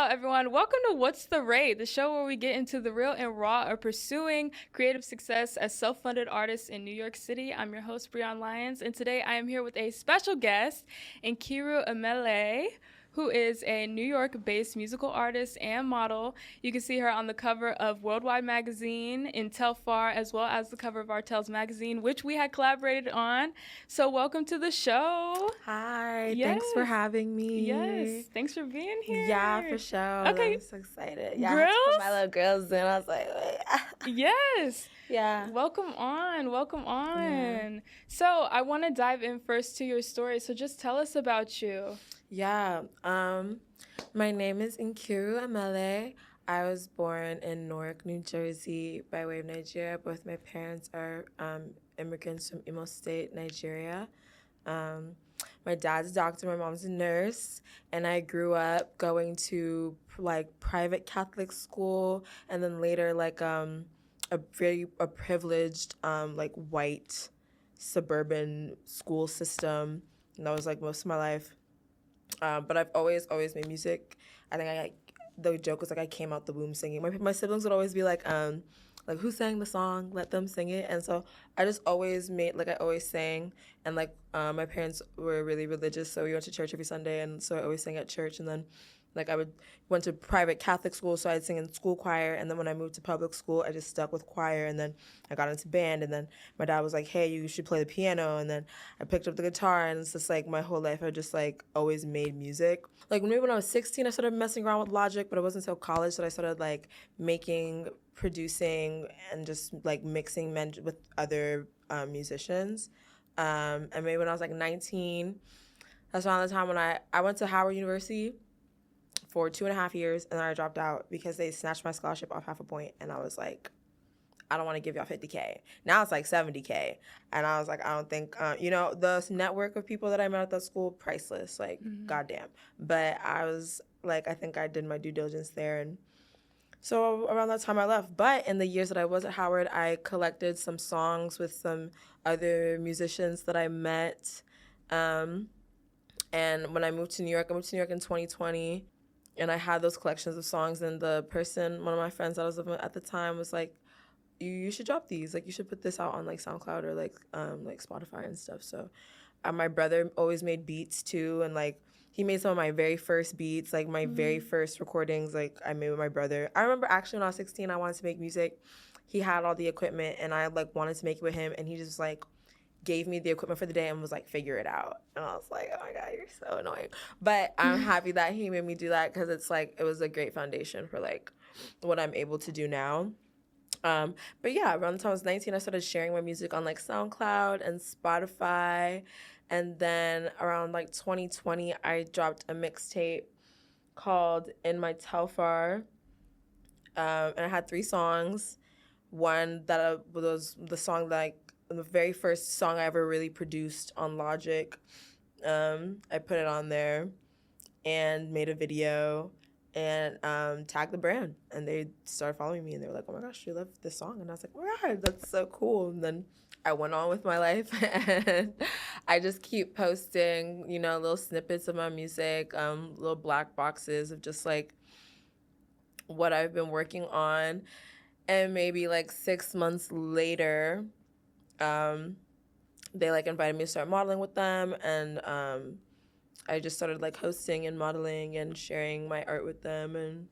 Hello, everyone. Welcome to What's the Rate, the show where we get into the real and raw of pursuing creative success as self-funded artists in New York City. I'm your host, Breonn Lyons, and today I am here with a special guest, Nkiru Emelle, who is a New York-based musical artist and model. You can see her on the cover of Worldwide magazine in Telfar, as well as the cover of Artel's magazine, which we had collaborated on. So welcome to the show. Hi, Yes. Thanks for having me. Yes, thanks for being here. Yeah, for sure. Okay. I'm so excited. Yeah, Girls? I had to put my little girls in. I was like, wait. Yes. Yeah. Welcome on. Yeah. So I want to dive in first to your story. So just tell us about you. Yeah. My name is Nkiru Emelle. I was born in Newark, New Jersey, by way of Nigeria. Both my parents are immigrants from Imo State, Nigeria. My dad's a doctor, my mom's a nurse, and I grew up going to private Catholic school, and then later a privileged white suburban school system, and that was most of my life. But I've always made music. I think the joke was I came out the womb singing. My siblings would always be like who sang the song? Let them sing it. And so I just always made I always sang, and my parents were really religious, so we went to church every Sunday, and so I always sang at church. And then went to private Catholic school, so I'd sing in school choir. And then when I moved to public school, I just stuck with choir. And then I got into band. And then my dad was like, hey, you should play the piano. And then I picked up the guitar. And it's just my whole life, I just always made music. Maybe when I was 16, I started messing around with Logic, but it wasn't until college that I started making, producing, and just mixing with other musicians. And maybe when I was 19, that's around the time when I went to Howard University for 2.5 years, and then I dropped out because they snatched my scholarship off half a point, and I was like, I don't want to give y'all $50K. Now it's $70K, and I was like, I don't think, the network of people that I met at that school, priceless, goddamn. But I was I think I did my due diligence there, and so around that time I left. But in the years that I was at Howard, I collected some songs with some other musicians that I met, and when I moved to New York in 2020. And I had those collections of songs, and one of my friends that I was living with at the time was like, you should drop these. You should put this out on SoundCloud or Spotify and stuff. So my brother always made beats too, and he made some of my very first beats, my very first recordings I made with my brother. I remember actually when I was 16, I wanted to make music. He had all the equipment, and I wanted to make it with him, and he just gave me the equipment for the day and was figure it out. And I was like, oh my God, you're so annoying. But I'm happy that he made me do that, because it's it was a great foundation for what I'm able to do now. But yeah, around the time I was 19, I started sharing my music on SoundCloud and Spotify. And then around 2020, I dropped a mixtape called In My Telfar. And I had 3 songs. One that was the song the very first song I ever really produced on Logic. I put it on there and made a video and tagged the brand. And they started following me, and they were like, oh my gosh, you love this song. And I was like, oh my God, that's so cool. And then I went on with my life, and I just keep posting, little snippets of my music, little black boxes of just what I've been working on. And maybe 6 months later, they invited me to start modeling with them, and I just started hosting and modeling and sharing my art with them, and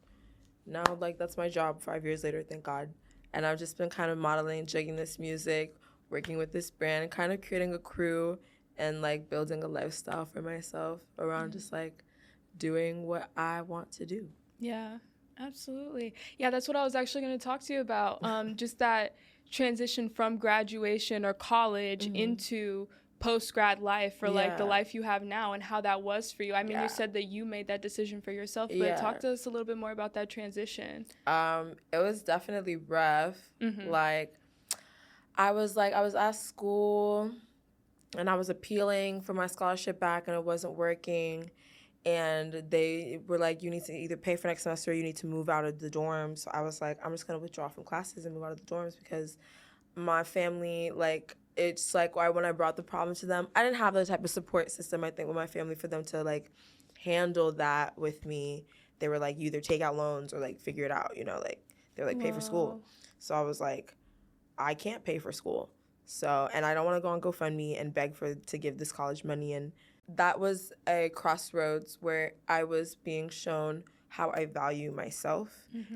now that's my job 5 years later, thank God. And I've just been kind of modeling, jigging this music, working with this brand, kind of creating a crew, and building a lifestyle for myself around just doing what I want to do. Yeah, absolutely. Yeah, that's what I was actually going to talk to you about. Just that transition from graduation or college into post-grad life, or the life you have now, and how that was for you. I mean, you said that you made that decision for yourself, but talk to us a little bit more about that transition. It was definitely rough. I was at school, and I was appealing for my scholarship back, and it wasn't working. And they were like, you need to either pay for next semester or you need to move out of the dorms. So I was like, I'm just going to withdraw from classes and move out of the dorms, because my family, it's when I brought the problem to them, I didn't have the type of support system, I think, with my family for them to handle that with me. they were like, you either take out loans or like figure it out, you know, like they're like, pay for school. So I was like, I can't pay for school. So, and I don't want to go on GoFundMe and beg to give this college money. And that was a crossroads where I was being shown how I value myself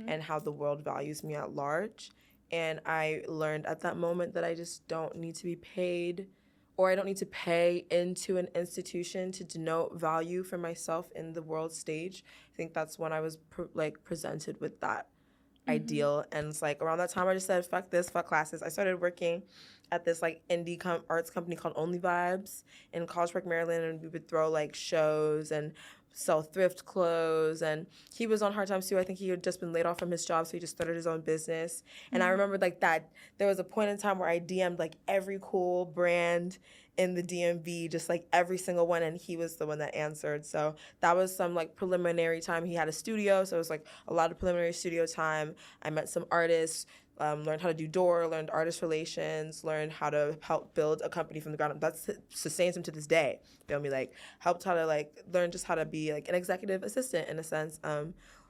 and how the world values me at large. And I learned at that moment that I just don't need to be paid, or I don't need to pay into an institution to denote value for myself in the world stage. I think that's when I was presented with that ideal. And it's like around that time I just said, fuck this, fuck classes. I started working at this like indie arts company called Only Vibes in College Park, Maryland, and we would throw like shows and sell thrift clothes. And he was on hard times too. I think he had just been laid off from his job, so he just started his own business. And I remember like that there was a point in time where I DM'd like every cool brand in the DMV, just like every single one, and he was the one that answered. So that was some like preliminary time. He had a studio, so it was like a lot of preliminary studio time. I met some artists, learned how to do door, learned artist relations, learned how to help build a company from the ground up. That sustains him to this day. Feel me? Like helped how to like learn just how to be like an executive assistant in a sense.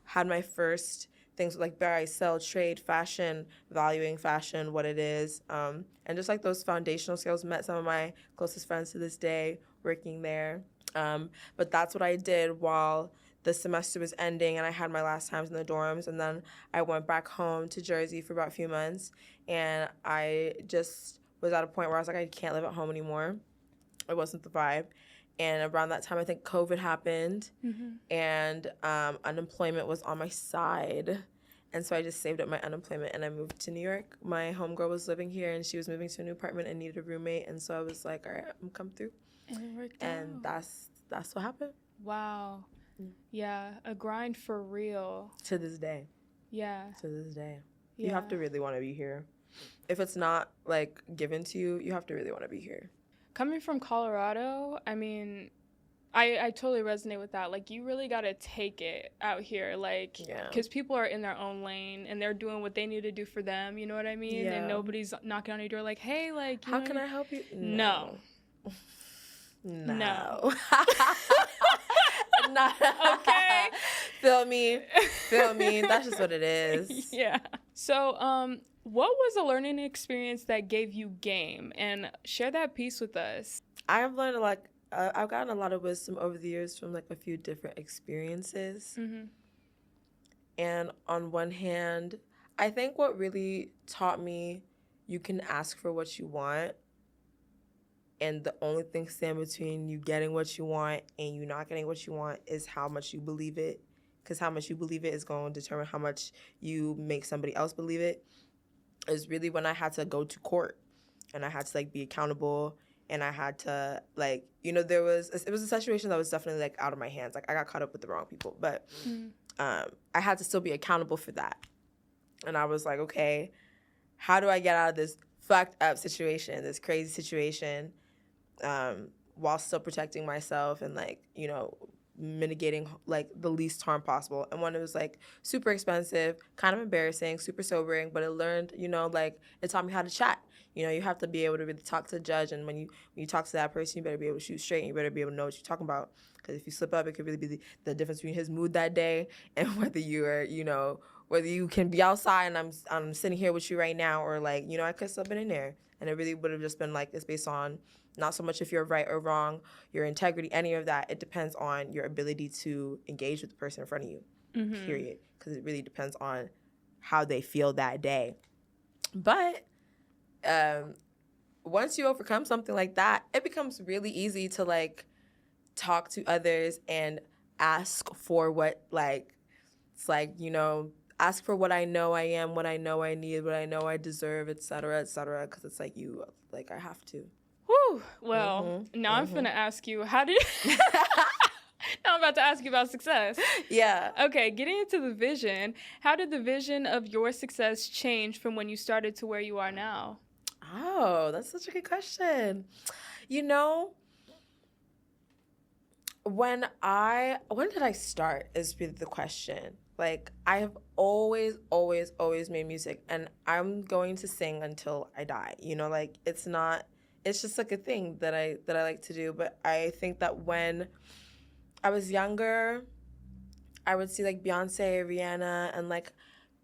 Had my first things like buy, sell, trade, fashion, valuing fashion, what it is, and just like those foundational skills. Met some of my closest friends to this day working there. But that's what I did while the semester was ending and I had my last times in the dorms. And then I went back home to Jersey for about a few months, and I just was at a point where I was like, I can't live at home anymore. It wasn't the vibe. And around that time, I think COVID happened, and unemployment was on my side. And so I just saved up my unemployment, and I moved to New York. My homegirl was living here, and she was moving to a new apartment and needed a roommate. And so I was like, all right, I'm come through. And it worked out. And that's what happened. Wow. Yeah, a grind for real. To this day. Yeah. To this day. Yeah. You have to really want to be here. If it's not, like, given to you, you have to really want to be here. Coming from Colorado, I mean, I totally resonate with that. Like, you really got to take it out here, like, because people are in their own lane, and they're doing what they need to do for them, you know what I mean? Yeah. And nobody's knocking on your door like, hey, like, how can I help you? No. No. Okay. Feel me? That's just what it is. Yeah. So, what was a learning experience that gave you game? And share that piece with us. I've learned I've gotten a lot of wisdom over the years from like a few different experiences. And on one hand, I think what really taught me, you can ask for what you want, and the only thing standing between you getting what you want and you not getting what you want is how much you believe it. Because how much you believe it is going to determine how much you make somebody else believe it. Is really when I had to go to court, and I had to like be accountable, and I had to like, you know, it was a situation that was definitely like out of my hands. Like I got caught up with the wrong people, but I had to still be accountable for that. And I was like, okay, how do I get out of this fucked up situation, this crazy situation, while still protecting myself and like, you know, mitigating like the least harm possible. And when it was like super expensive, kind of embarrassing, super sobering, but it learned, you know, like it taught me how to chat. You know, you have to be able to really talk to the judge, and when you talk to that person, you better be able to shoot straight, and you better be able to know what you're talking about. Because if you slip up, it could really be the difference between his mood that day and whether you are, you know, whether you can be outside and I'm sitting here with you right now, or like, you know, I could slip in there. And it really would have just been like, it's based on not so much if you're right or wrong, your integrity, any of that. It depends on your ability to engage with the person in front of you, period. Because it really depends on how they feel that day. But once you overcome something like that, it becomes really easy to like talk to others and ask for what, like, it's like, you know, ask for what I know I am, what I know I need, what I know I deserve, et cetera, because it's like you, like, I have to. Whew. Well, now I'm going to ask you, how did now I'm about to ask you about success. Yeah. Okay, getting into the vision, how did the vision of your success change from when you started to where you are now? Oh, that's such a good question. You know, when did I start is really the question. Like, I have always made music, and I'm going to sing until I die. You know, like, it's just like a thing that I like to do. But I think that when I was younger, I would see like Beyonce, Rihanna, and like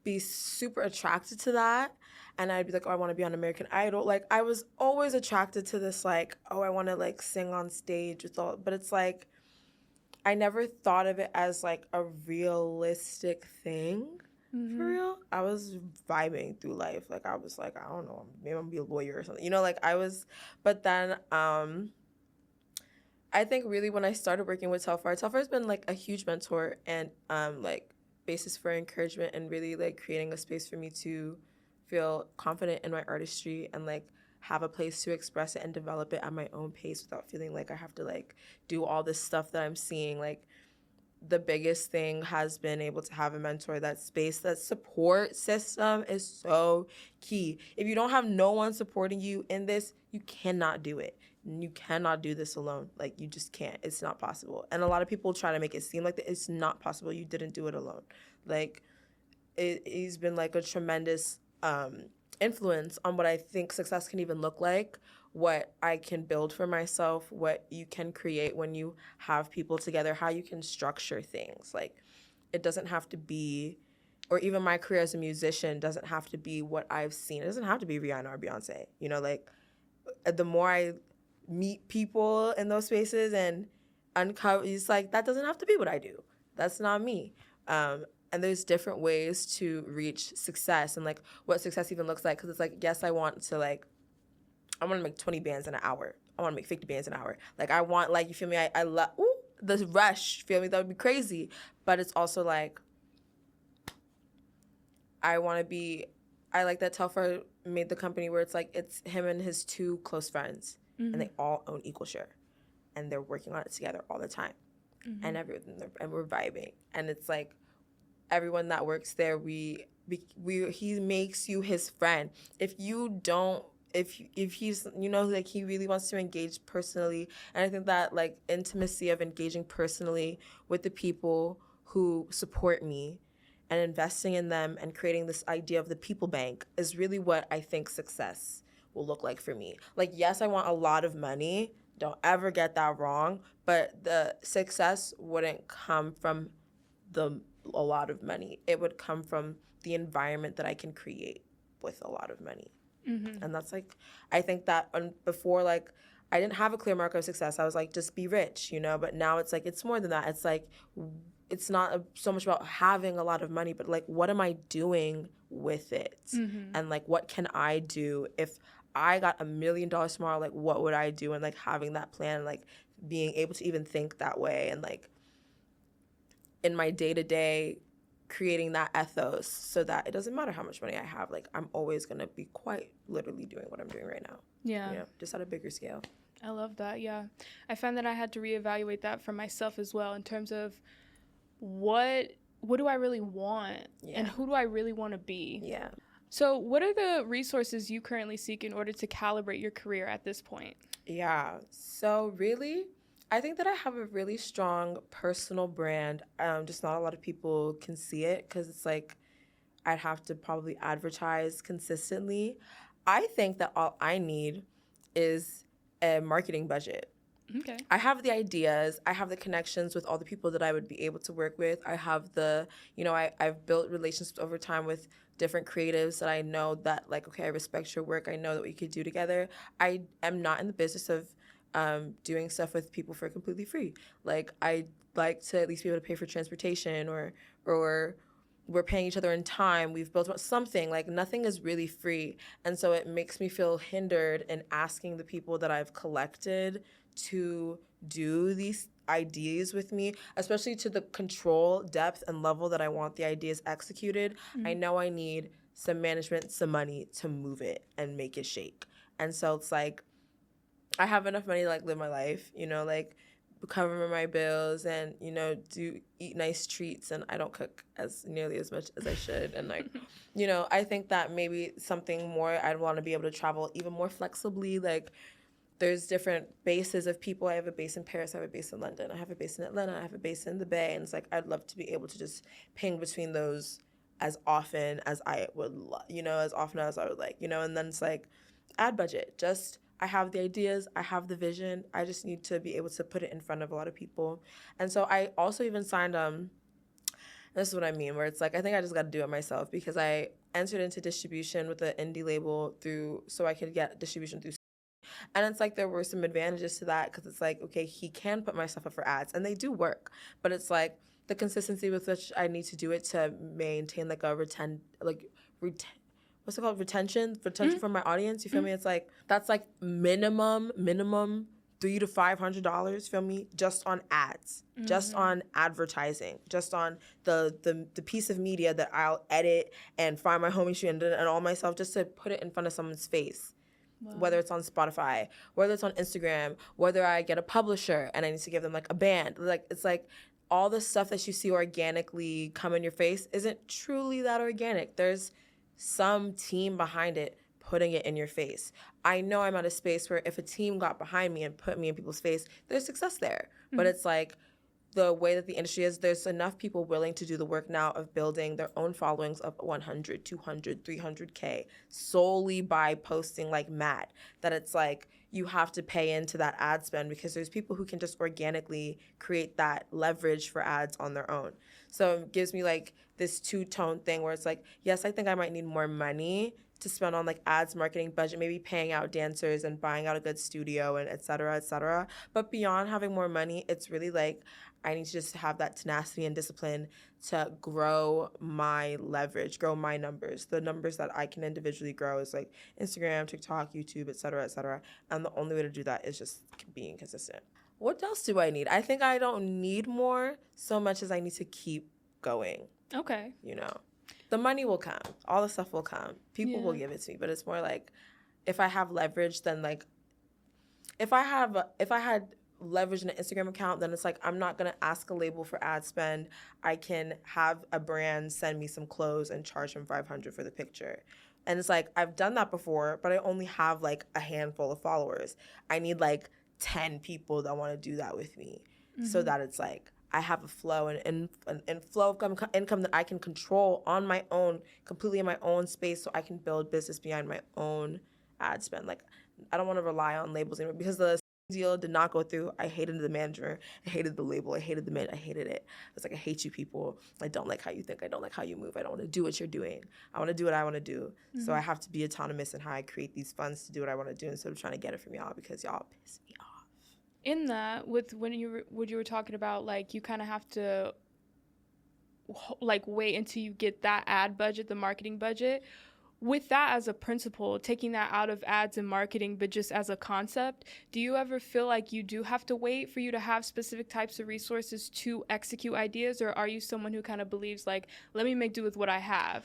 be super attracted to that. And I'd be like, oh, I want to be on American Idol. Like, I was always attracted to this, like, oh, I want to like sing on stage with all, but it's like, I never thought of it as like a realistic thing. For real. I was vibing through life. Like, I was like, I don't know, maybe I'm gonna be a lawyer or something. You know, like I was, but then I think really when I started working with Telfar's been like a huge mentor and like basis for encouragement and really like creating a space for me to feel confident in my artistry and like have a place to express it and develop it at my own pace without feeling like I have to like do all this stuff that I'm seeing. Like the biggest thing has been able to have a mentor. That space, that support system is so key. If you don't have no one supporting you in this, you cannot do it. You cannot do this alone. Like, you just can't. It's not possible. And a lot of people try to make it seem like that it's not possible. You didn't do it alone. Like, he's been like a tremendous influence on what I think success can even look like, what I can build for myself, what you can create when you have people together, how you can structure things. Like, it doesn't have to be, or even my career as a musician doesn't have to be what I've seen. It doesn't have to be Rihanna or Beyonce. You know, like, the more I meet people in those spaces and uncover, it's like, that doesn't have to be what I do. That's not me. And there's different ways to reach success and like what success even looks like. Because it's like, yes, I want to make 20 bands in an hour. I want to make 50 bands an hour. Like, I want, like, you feel me? I love the rush. Feel me? That would be crazy. But it's also like, I like that Telfar made the company where it's like, it's him and his two close friends. And they all own equal share. And they're working on it together all the time. And we're vibing. And it's like, everyone that works there, he makes you his friend. If he's, you know, like, he really wants to engage personally. And I think that like intimacy of engaging personally with the people who support me and investing in them and creating this idea of the people bank is really what I think success will look like for me. Like, yes, I want a lot of money. Don't ever get that wrong. But the success wouldn't come from a lot of money. It would come from the environment that I can create with a lot of money. And that's like, I think that before, like, I didn't have a clear marker of success. I was like, just be rich, you know? But now it's like, it's more than that. It's like, it's not so much about having a lot of money, but like, what am I doing with it? And like, what can I do? If I got $1 million tomorrow, like, what would I do? And like, having that plan, like, being able to even think that way, and like, in my day-to-day, creating that ethos so that it doesn't matter how much money I have. Like, I'm always going to be quite literally doing what I'm doing right now. Yeah. You know, just at a bigger scale. I love that, yeah. I found that I had to reevaluate that for myself as well in terms of what do I really want and who do I really want to be? Yeah. So what are the resources you currently seek in order to calibrate your career at this point? Yeah. So really, I think that I have a really strong personal brand. Just not a lot of people can see it because it's like I'd have to probably advertise consistently. I think that all I need is a marketing budget. Okay. I have the ideas. I have the connections with all the people that I would be able to work with. I have the, you know, I've built relationships over time with different creatives that I know that, like, okay, I respect your work. I know that we could do together. I am not in the business of doing stuff with people for completely free. Like, I like to at least be able to pay for transportation or we're paying each other in time. We've built something. Like, nothing is really free. And so it makes me feel hindered in asking the people that I've collected to do these ideas with me, especially to the control, depth, and level that I want the ideas executed. I know I need some management, some money to move it and make it shake. And so it's like, I have enough money to like live my life, you know, like cover my bills and, you know, eat nice treats, and I don't cook as nearly as much as I should. And like, you know, I think that maybe something more, I'd want to be able to travel even more flexibly. Like, there's different bases of people. I have a base in Paris, I have a base in London, I have a base in Atlanta, I have a base in the Bay, and it's like, I'd love to be able to just ping between those as often as I would, as often as I would like, you know, and then it's like, ad budget, just, I have the ideas, I have the vision, I just need to be able to put it in front of a lot of people. And so I also even signed This is what I mean, where it's like, I think I just got to do it myself because I entered into distribution with an indie label so I could get distribution through. And it's like there were some advantages to that because it's like, okay, he can put my stuff up for ads and they do work. But it's like the consistency with which I need to do it to maintain like a what's it called? Retention from my audience. You feel me? It's like, that's like minimum $300 to $500, feel me? Just on ads, just on advertising, just on the piece of media that I'll edit and find my homie shoot and all myself just to put it in front of someone's face. Wow. Whether it's on Spotify, whether it's on Instagram, whether I get a publisher and I need to give them like a band. Like, it's like all the stuff that you see organically come in your face isn't truly that organic. There's some team behind it putting it in your face. I know I'm at a space where if a team got behind me and put me in people's face, there's success there. Mm-hmm. But it's like the way that the industry is, there's enough people willing to do the work now of building their own followings of 100, 200, 300K solely by posting like mad, that it's like you have to pay into that ad spend because there's people who can just organically create that leverage for ads on their own. So it gives me like this two-tone thing where it's like, yes, I think I might need more money to spend on like ads, marketing budget, maybe paying out dancers and buying out a good studio and et cetera, et cetera. But beyond having more money, it's really like I need to just have that tenacity and discipline to grow my leverage, grow my numbers. The numbers that I can individually grow is like Instagram, TikTok, YouTube, et cetera, et cetera. And the only way to do that is just being consistent. What else do I need? I think I don't need more so much as I need to keep going. Okay. You know, the money will come. All the stuff will come. People will give it to me. But it's more like if I have leverage, then like if I had leverage in an Instagram account, then it's like I'm not going to ask a label for ad spend. I can have a brand send me some clothes and charge them $500 for the picture. And it's like I've done that before, but I only have like a handful of followers. I need like 10 people that want to do that with me so that it's like I have a flow and flow of income that I can control on my own, completely in my own space, so I can build business behind my own ad spend. Like, I don't want to rely on labels anymore because the deal did not go through. I hated the manager. I hated the label. I hated the man. I hated it. It's like, I hate you people. I don't like how you think. I don't like how you move. I don't want to do what you're doing. I want to do what I want to do. So I have to be autonomous in how I create these funds to do what I want to do instead of trying to get it from y'all because y'all piss me off. In that, with when you were talking about, like, you kind of have to like wait until you get that ad budget, the marketing budget. With that as a principle, taking that out of ads and marketing, but just as a concept, do you ever feel like you do have to wait for you to have specific types of resources to execute ideas, or are you someone who kind of believes like, let me make do with what I have?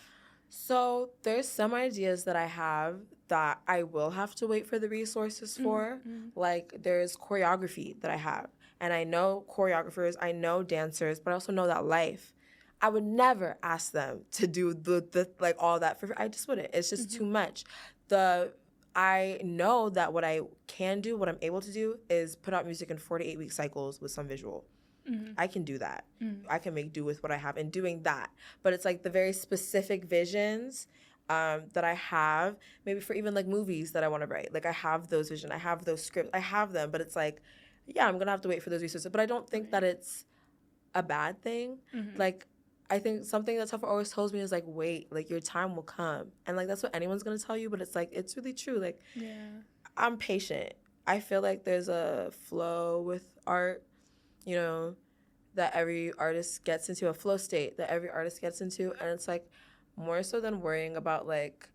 So there's some ideas that I have that I will have to wait for the resources for. Like there's choreography that I have. And I know choreographers, I know dancers, but I also know that life. I would never ask them to do the like all that for I just wouldn't. It's just too much. I know that what I can do, what I'm able to do is put out music in 4 to 8 week cycles with some visual. I can do that. I can make do with what I have in doing that. But it's like the very specific visions that I have, maybe for even like movies that I want to write. Like I have those visions, I have those scripts, I have them, but it's like, yeah, I'm going to have to wait for those resources. But I don't think that it's a bad thing. Like, I think something that Telfar always tells me is like, wait, like your time will come. And like, that's what anyone's going to tell you, but it's like, it's really true. Like, I'm patient. I feel like there's a flow with art, you know, that every artist gets into, a flow state that every artist gets into. And it's like more so than worrying about like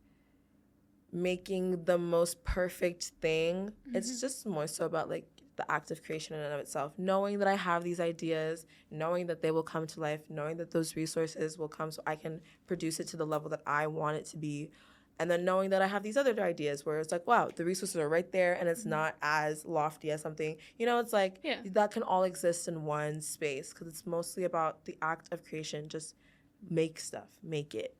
making the most perfect thing. It's just more so about like the act of creation in and of itself. Knowing that I have these ideas, knowing that they will come to life, knowing that those resources will come so I can produce it to the level that I want it to be. And then knowing that I have these other ideas where it's like, wow, the resources are right there and it's not as lofty as something. You know, it's like that can all exist in one space because it's mostly about the act of creation. Just make stuff, make it.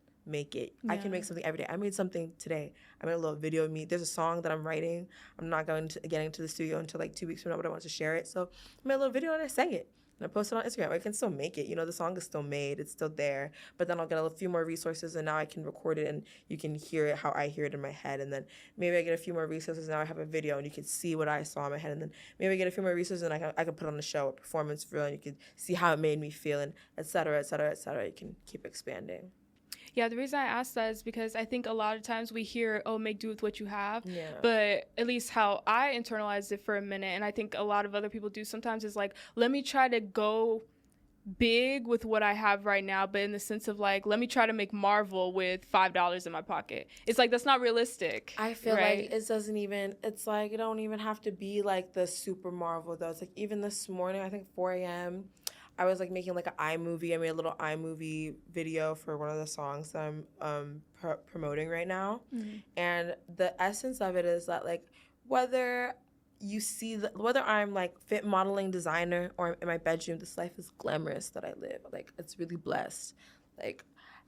I can make something every day. I made something today. I made a little video of me. There's a song that I'm writing. I'm not getting to the studio until like 2 weeks from now, but I want to share it. So I made a little video and I sang it. and I post it on Instagram. I can still make it. The song is still made. It's still there. But then I'll get a few more resources, and now I can record it, and you can hear it how I hear it in my head. And then maybe I get a few more resources, and now I have a video, and you can see what I saw in my head. And then maybe I get a few more resources, and I can put on a show, a performance reel, and you can see how it made me feel, and et cetera, et cetera, et cetera. You can keep expanding. Yeah, the reason I asked that is because I think a lot of times we hear, oh, make do with what you have. Yeah. But at least how I internalized it for a minute, and I think a lot of other people do sometimes, is like, let me try to go big with what I have right now, but in the sense of like, let me try to make Marvel with $5 in my pocket. It's like, that's not realistic. I feel right? like it doesn't even, it's like, it don't even have to be like the super Marvel though. It's like, even this morning, I think 4 a.m., I was like making like an iMovie. I made a little iMovie video for one of the songs that I'm promoting right now. Mm-hmm. And the essence of it is that like whether you see whether I'm like fit modeling designer or in my bedroom, this life is glamorous that I live. Like it's really blessed. Like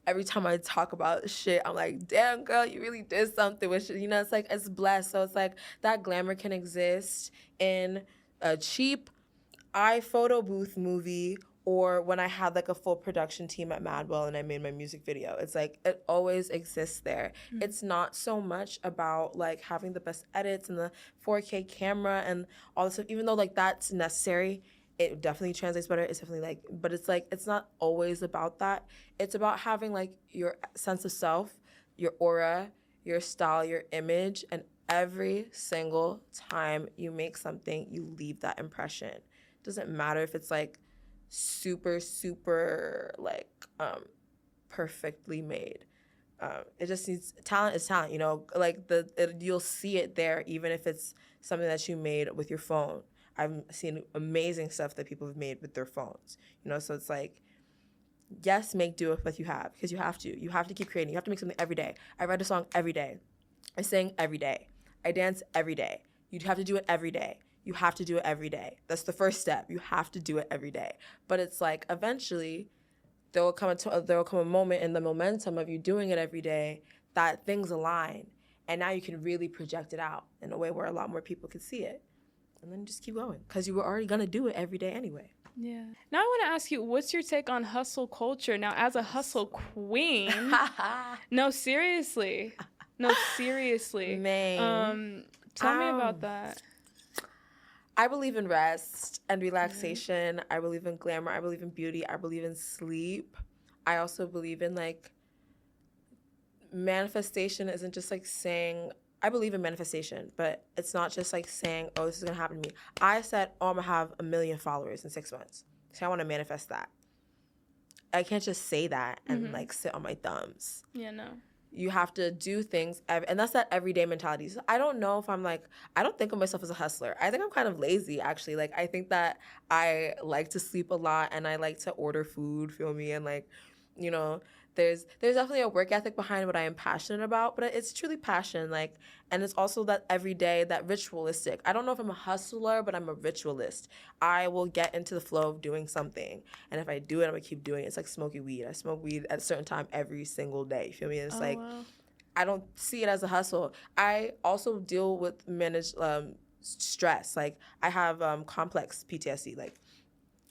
every time I talk about shit, I'm like, damn girl, you really did something with shit. It's like it's blessed. So it's like that glamour can exist in a cheap iPhoto booth movie, or when I had like a full production team at Madwell and I made my music video. It's like it always exists there. Mm-hmm. It's not so much about like having the best edits and the 4K camera and all this stuff, even though like that's necessary. It definitely translates better. It's definitely like, but it's like, it's not always about that. It's about having like your sense of self, your aura, your style, your image, and every single time you make something, you leave that impression. Doesn't matter if it's like super like perfectly made. It just needs talent is talent, like you'll see it there even if it's something that you made with your phone. I've seen amazing stuff that people have made with their phones, so it's like, yes, make do with what you have, because you have to keep creating. You have to make something every day. I write a song every day. I sing every day. I dance every day. You have to do it every day. You have to do it every day. That's the first step. You have to do it every day. But it's like eventually there will come a moment in the momentum of you doing it every day that things align. And now you can really project it out in a way where a lot more people can see it. And then just keep going, because you were already going to do it every day anyway. Yeah. Now I want to ask you, what's your take on hustle culture? Now, as a hustle queen, no, seriously. Man. Tell me about that. I believe in rest and relaxation. Mm-hmm. I believe in glamour. I believe in beauty. I believe in sleep. I also believe in like manifestation isn't just like saying, I believe in manifestation, but it's not just like saying, oh, this is going to happen to me. I said, oh, I'm going to have 1 million followers in 6 months. So I want to manifest that. I can't just say that and like sit on my thumbs. Yeah, no. You have to do things, and that's that everyday mentality. So I don't know if I'm like, I don't think of myself as a hustler. I think I'm kind of lazy, actually. Like, I think that I like to sleep a lot, and I like to order food, feel me? And like, there's definitely a work ethic behind what I am passionate about, but it's truly passion. Like, and it's also that everyday, that ritualistic. I don't know if I'm a hustler, but I'm a ritualist. I will get into the flow of doing something, and if I do it, I'm gonna keep doing it. It's like smoking weed. I smoke weed at a certain time every single day. You feel me? And it's wow. I don't see it as a hustle. I also deal with managed stress. Like, I have complex PTSD. Like,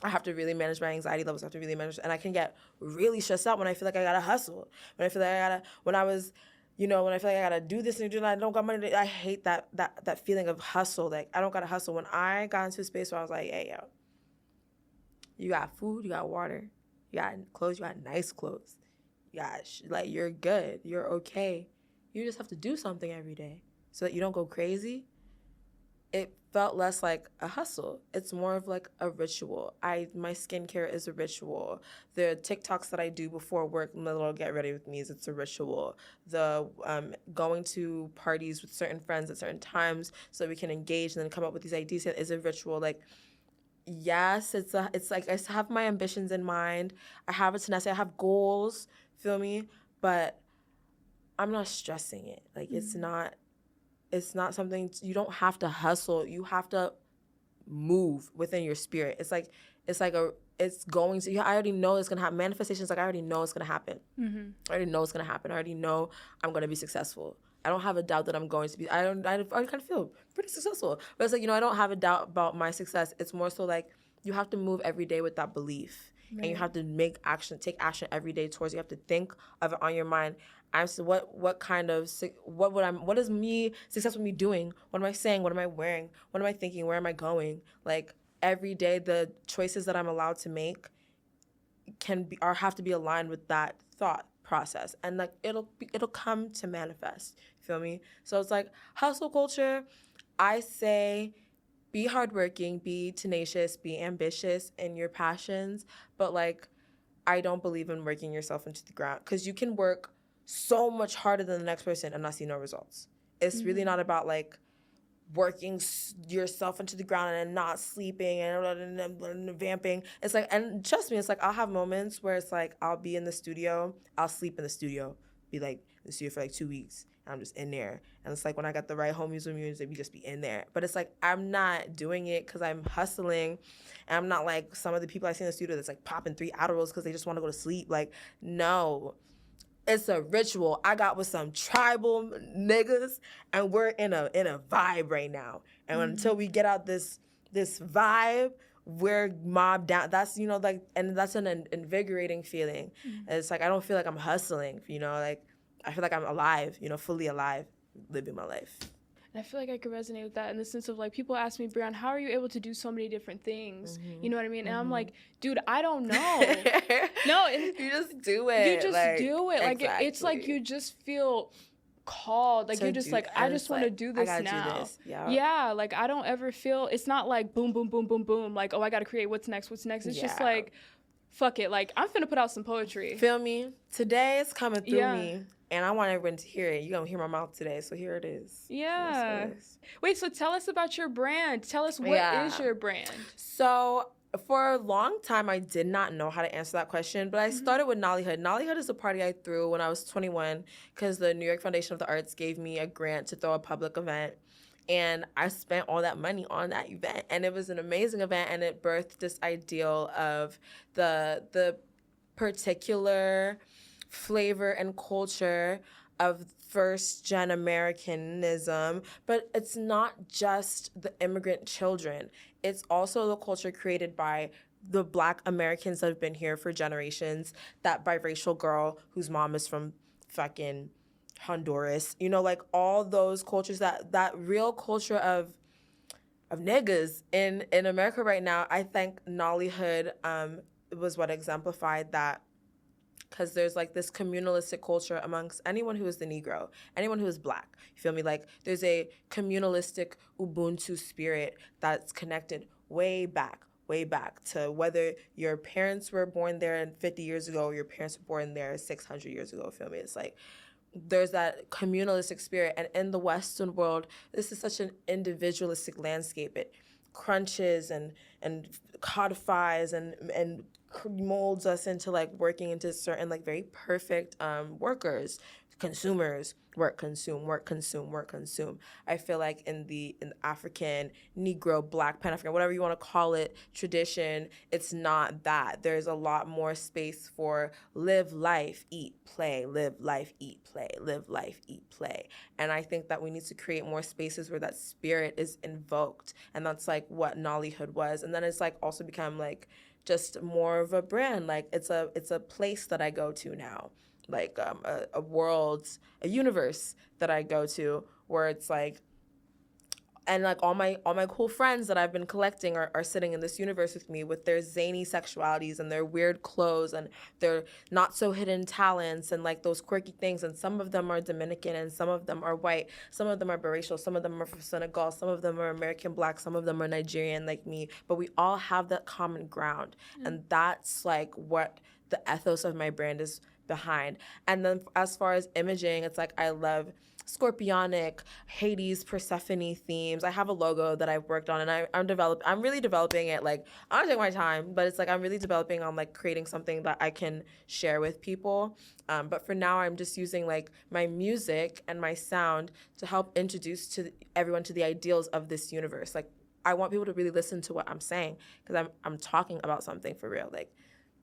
I have to really manage my anxiety levels. I have to really manage, and I can get really stressed out when I feel like I gotta hustle. When I feel like when I feel like I gotta do this and do that, I don't got money. I hate that feeling of hustle. Like, I don't gotta hustle. When I got into a space where I was like, hey, yo, you got food, you got water, you got clothes, you got nice clothes. You got, you're good, you're okay. You just have to do something every day so that you don't go crazy. It felt less like a hustle. It's more of like a ritual. My skincare is a ritual. The TikToks that I do before work, my little get ready with me, it's a ritual. The going to parties with certain friends at certain times so we can engage and then come up with these ideas is a ritual. Like, yes, it's like I have my ambitions in mind. I have a tenacity. I have goals. Feel me? But I'm not stressing it. Like, it's not something, you don't have to hustle. You have to move within your spirit. I already know it's going to happen. Manifestation's like, I already know it's going to happen. Mm-hmm. I already know it's going to happen. I already know I'm going to be successful. I don't have a doubt that I'm going to be. I kind of feel pretty successful. But it's like, I don't have a doubt about my success. It's more so like you have to move every day with that belief. Right. And you have to take action every day towards it. You have to think of it on your mind. What is me success with me doing? What am I saying? What am I wearing? What am I thinking? Where am I going? Like every day, the choices that I'm allowed to make have to be aligned with that thought process, and like it'll come to manifest. Feel me? So it's like hustle culture. I say be hardworking, be tenacious, be ambitious in your passions, but like I don't believe in working yourself into the ground, because you can work so much harder than the next person and not see no results. It's really not about like working yourself into the ground and not sleeping and vamping. It's like, and trust me, it's like I'll have moments where it's like I'll be in the studio, I'll sleep in the studio, be like in the studio for like 2 weeks, and I'm just in there. And it's like when I got the right homies with me, we just be in there. But it's like I'm not doing it because I'm hustling, and I'm not like some of the people I see in the studio that's like popping 3 Adderalls because they just want to go to sleep. Like, no. It's a ritual I got with some tribal niggas, and we're in a vibe right now. And until we get out this vibe, we're mobbed down. That's, like, and that's an invigorating feeling. It's like I don't feel like I'm hustling, like I feel like I'm alive, fully alive, living my life. And I feel like I could resonate with that in the sense of, like, people ask me, Breonn, how are you able to do so many different things? You know what I mean? And I'm like, dude, I don't know. No, you just do it. You just do it. Like, exactly. It's like you just feel called. Like, you're just like, I just want to do this now. Do this. Yeah, like, I don't ever feel, it's not like boom, boom, boom, boom, boom. Like, oh, I got to create what's next. It's just like, fuck it. Like, I'm finna put out some poetry. Feel me? Today is coming through me. And I want everyone to hear it. You're going to hear my mouth today, so here it is. Yeah. Wait, so tell us about your brand. Tell us, what is your brand? So for a long time, I did not know how to answer that question, but I started with Nollyhood. Nollyhood is a party I threw when I was 21 because the New York Foundation of the Arts gave me a grant to throw a public event. And I spent all that money on that event. And it was an amazing event, and it birthed this ideal of the particular flavor and culture of first-gen Americanism, but it's not just the immigrant children. It's also the culture created by the Black Americans that have been here for generations, that biracial girl whose mom is from fucking Honduras, like all those cultures, that real culture of niggas in America right now. I think Nollyhood was what exemplified that, because there's like this communalistic culture amongst anyone who is the Negro, anyone who is Black. You feel me? Like there's a communalistic Ubuntu spirit that's connected way back to whether your parents were born there 50 years ago or your parents were born there 600 years ago. Feel me? It's like there's that communalistic spirit. And in the Western world, this is such an individualistic landscape. It crunches and codifies and molds us into like working into certain like very perfect workers, consumers, work, consume. I feel like in the African, Negro, Black, Pan-African, whatever you want to call it, tradition, it's not that. There's a lot more space for live life, eat, play, live life, eat, play, live life, eat, play. And I think that we need to create more spaces where that spirit is invoked. And that's like what Nollyhood was. And then it's like also become like just more of a brand. Like it's a place that I go to now. Like a universe that I go to where it's like, and like all my cool friends that I've been collecting are sitting in this universe with me with their zany sexualities and their weird clothes and their not so hidden talents and like those quirky things. And some of them are Dominican and some of them are white, some of them are biracial, some of them are from Senegal, some of them are American Black, some of them are Nigerian like me, but we all have that common ground. And that's like what the ethos of my brand is behind. And then as far as imaging, it's like I love scorpionic, Hades, Persephone themes. I have a logo that I've worked on, and I'm really developing it. Like I don't take my time, but it's like I'm really developing on like creating something that I can share with people. But for now, I'm just using like my music and my sound to help introduce to everyone to the ideals of this universe. Like I want people to really listen to what I'm saying because I'm talking about something for real. Like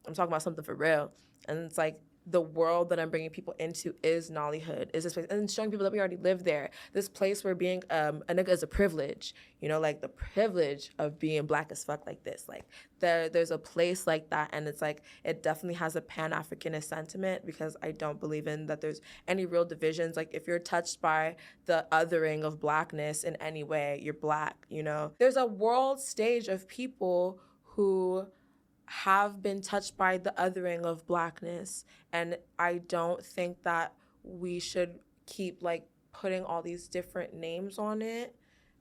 I'm talking about something for real, and it's like the world that I'm bringing people into is Nollywood, is this place, and showing people that we already live there. This place where being a nigga is a privilege, you know, like the privilege of being black as fuck like this. Like there's a place like that, and it's like it definitely has a Pan-Africanist sentiment because I don't believe in that there's any real divisions. Like if you're touched by the othering of blackness in any way, you're black, you know. There's a world stage of people who have been touched by the othering of blackness, and I don't think that we should keep like putting all these different names on it.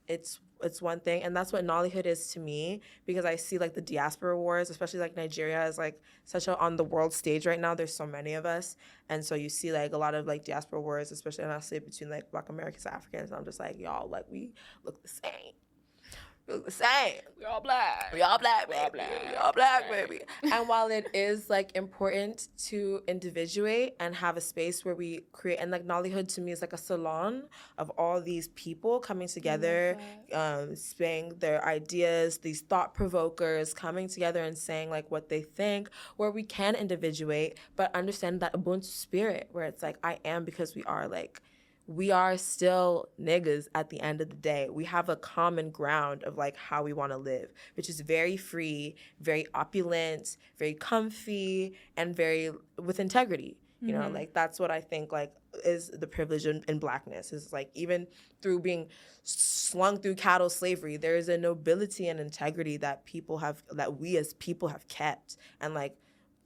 It's one thing, and that's what Nollywood is to me, because I see like the diaspora wars, especially like Nigeria is like such a on the world stage right now. There's so many of us, and so you see like a lot of like diaspora wars, especially honestly between like Black Americans and Africans. And I'm just like, y'all, like we look the same. The same. We're all black. We all black, baby. We all black, baby. And while it is like important to individuate and have a space where we create, and like Nollywood to me is like a salon of all these people coming together, saying their ideas, these thought provokers coming together and saying like what they think, where we can individuate, but understand that Ubuntu spirit, where it's like I am because we are like. We are still niggas at the end of the day. We have a common ground of like how we want to live, which is very free, very opulent, very comfy, and very with integrity. You know, like that's what I think like is the privilege in blackness, is like even through being slung through cattle slavery, there is a nobility and integrity that we as people have kept. And like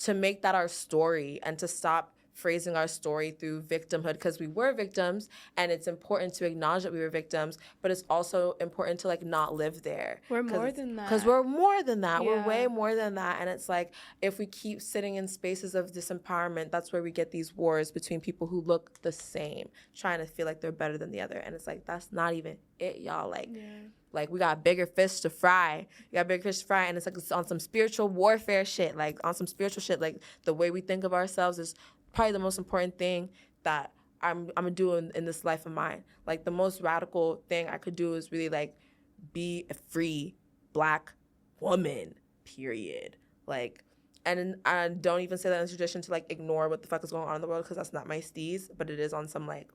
to make that our story and to stop phrasing our story through victimhood, because we were victims and it's important to acknowledge that we were victims, but it's also important to like not live there. We're more than that. Because we're more than that. Yeah. We're way more than that. And it's like if we keep sitting in spaces of disempowerment, that's where we get these wars between people who look the same, trying to feel like they're better than the other. And it's like that's not even it, y'all. Like we got bigger fish to fry. And it's like it's on some spiritual warfare shit, like on some spiritual shit. Like the way we think of ourselves is probably the most important thing that I'm gonna do in this life of mine. Like the most radical thing I could do is really like be a free black woman, period. Like, and I don't even say that in tradition to like ignore what the fuck is going on in the world, because that's not my steez, but it is on some like,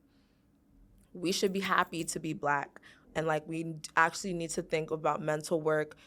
we should be happy to be black. And like we actually need to think about mental work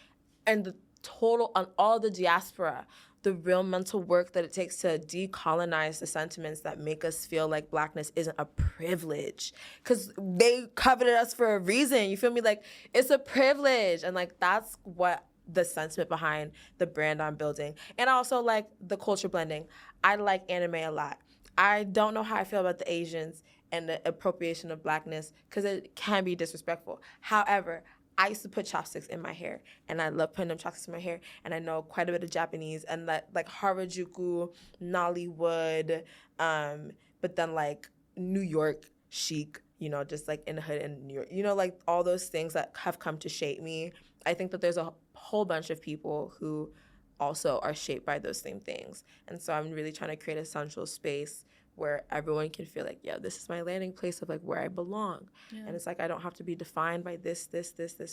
and the total on all the diaspora, the real mental work that it takes to decolonize the sentiments that make us feel like blackness isn't a privilege, because they coveted us for a reason. You feel me? Like it's a privilege. And like that's what the sentiment behind the brand I'm building. And I also like the culture blending. I like anime a lot. I don't know how I feel about the Asians and the appropriation of blackness, because it can be disrespectful. However, I used to put chopsticks in my hair, and I love putting them chopsticks in my hair, and I know quite a bit of Japanese, and that like Harajuku, Nollywood, but then like New York chic, you know, just like in the hood in New York, you know, like all those things that have come to shape me. I think that there's a whole bunch of people who also are shaped by those same things, and so I'm really trying to create a central space where everyone can feel like, yo, this is my landing place of like where I belong. Yeah. And it's like I don't have to be defined by this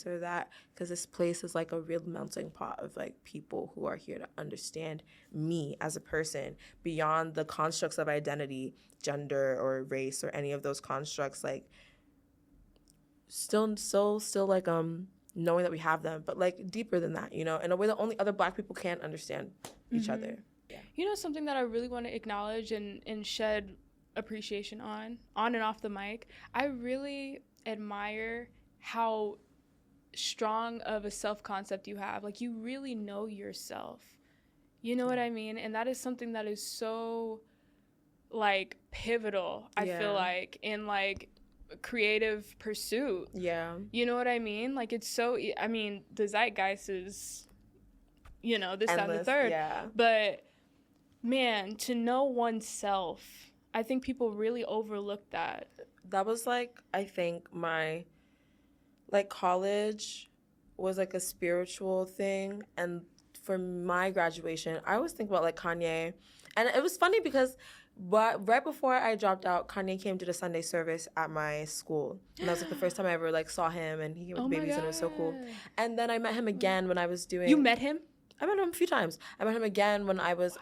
or that, because this place is like a real melting pot of like people who are here to understand me as a person beyond the constructs of identity, gender or race or any of those constructs. Like still like knowing that we have them, but like deeper than that, you know, in a way that only other black people can understand each other. Yeah. You know, something that I really want to acknowledge and shed appreciation on and off the mic, I really admire how strong of a self-concept you have. Like, you really know yourself. You know what I mean? And that is something that is so, like, pivotal, I feel like, in, like, creative pursuit. Yeah. You know what I mean? Like, it's so, I mean, the zeitgeist is, you know, this, endless, that, and the third. Yeah. But man, to know oneself, I think people really overlook that. That was like, I think my, like, college was like a spiritual thing. And for my graduation, I always think about like Kanye. And it was funny because right before I dropped out, Kanye came to the Sunday service at my school. And that was like the first time I ever like saw him, and he came with the babies, and it was so cool. And then I met him again when I was doing... You met him? I met him a few times. I met him again when I was,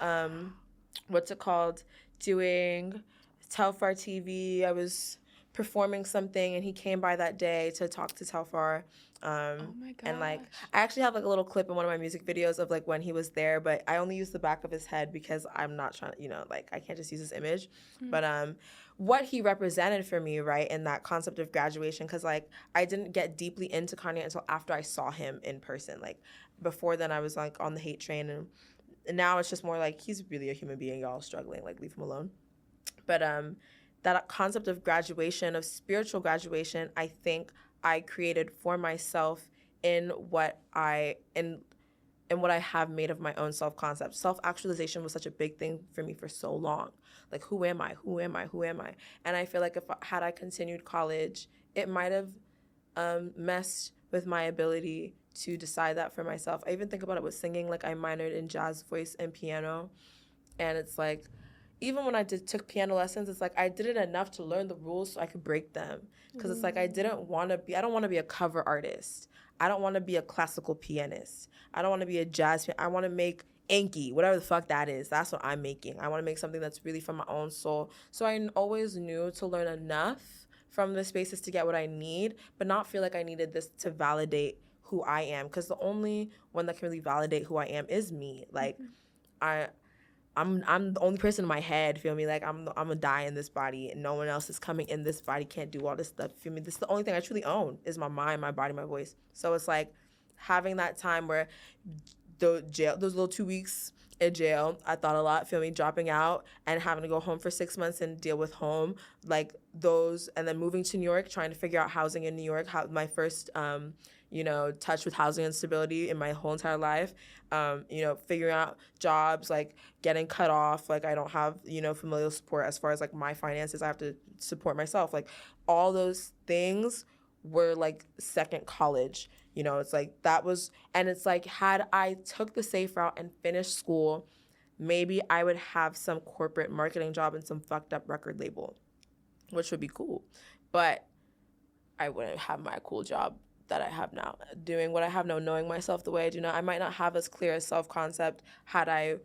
doing Telfar TV. I was performing something, and he came by that day to talk to Telfar. Oh my gosh. And like, I actually have like a little clip in one of my music videos of like when he was there, but I only use the back of his head because I'm not trying to, like I can't just use his image. But what he represented for me, right, in that concept of graduation, because like I didn't get deeply into Kanye until after I saw him in person. Like before then, I was like on the hate train, and now it's just more like he's really a human being, y'all struggling, like leave him alone. But that concept of graduation, of spiritual graduation, I think I created for myself in what I have made of my own self-concept. Self-actualization was such a big thing for me for so long. Like, who am I? Who am I? Who am I? And I feel like had I continued college, it might have messed with my ability to decide that for myself. I even think about it with singing. Like, I minored in jazz, voice, and piano. And it's like, even when I took piano lessons, it's like I did it enough to learn the rules so I could break them. Because it's like I don't want to be a cover artist. I don't want to be a classical pianist. I don't want to be a jazz pianist. I want to make Enki, whatever the fuck that is. That's what I'm making. I want to make something that's really from my own soul. So I always knew to learn enough from the spaces to get what I need, but not feel like I needed this to validate who I am. Because the only one that can really validate who I am is me. Like, I'm the only person in my head, feel me? Like, I'm gonna die in this body, and no one else is coming in this body, can't do all this stuff, feel me? This is the only thing I truly own is my mind, my body, my voice. So it's like having that time where those little 2 weeks in jail, I thought a lot, feel me? Dropping out and having to go home for 6 months and deal with home, like those, and then moving to New York, trying to figure out housing in New York, my first touch with housing instability in my whole entire life, figuring out jobs, like getting cut off, like I don't have, familial support as far as like my finances, I have to support myself. Like all those things were like second college, it's like that was, and it's like had I took the safe route and finished school, maybe I would have some corporate marketing job in some fucked up record label, which would be cool, but I wouldn't have my cool job that I have now, doing what I have now, knowing myself the way I do now. I might not have as clear a self-concept had I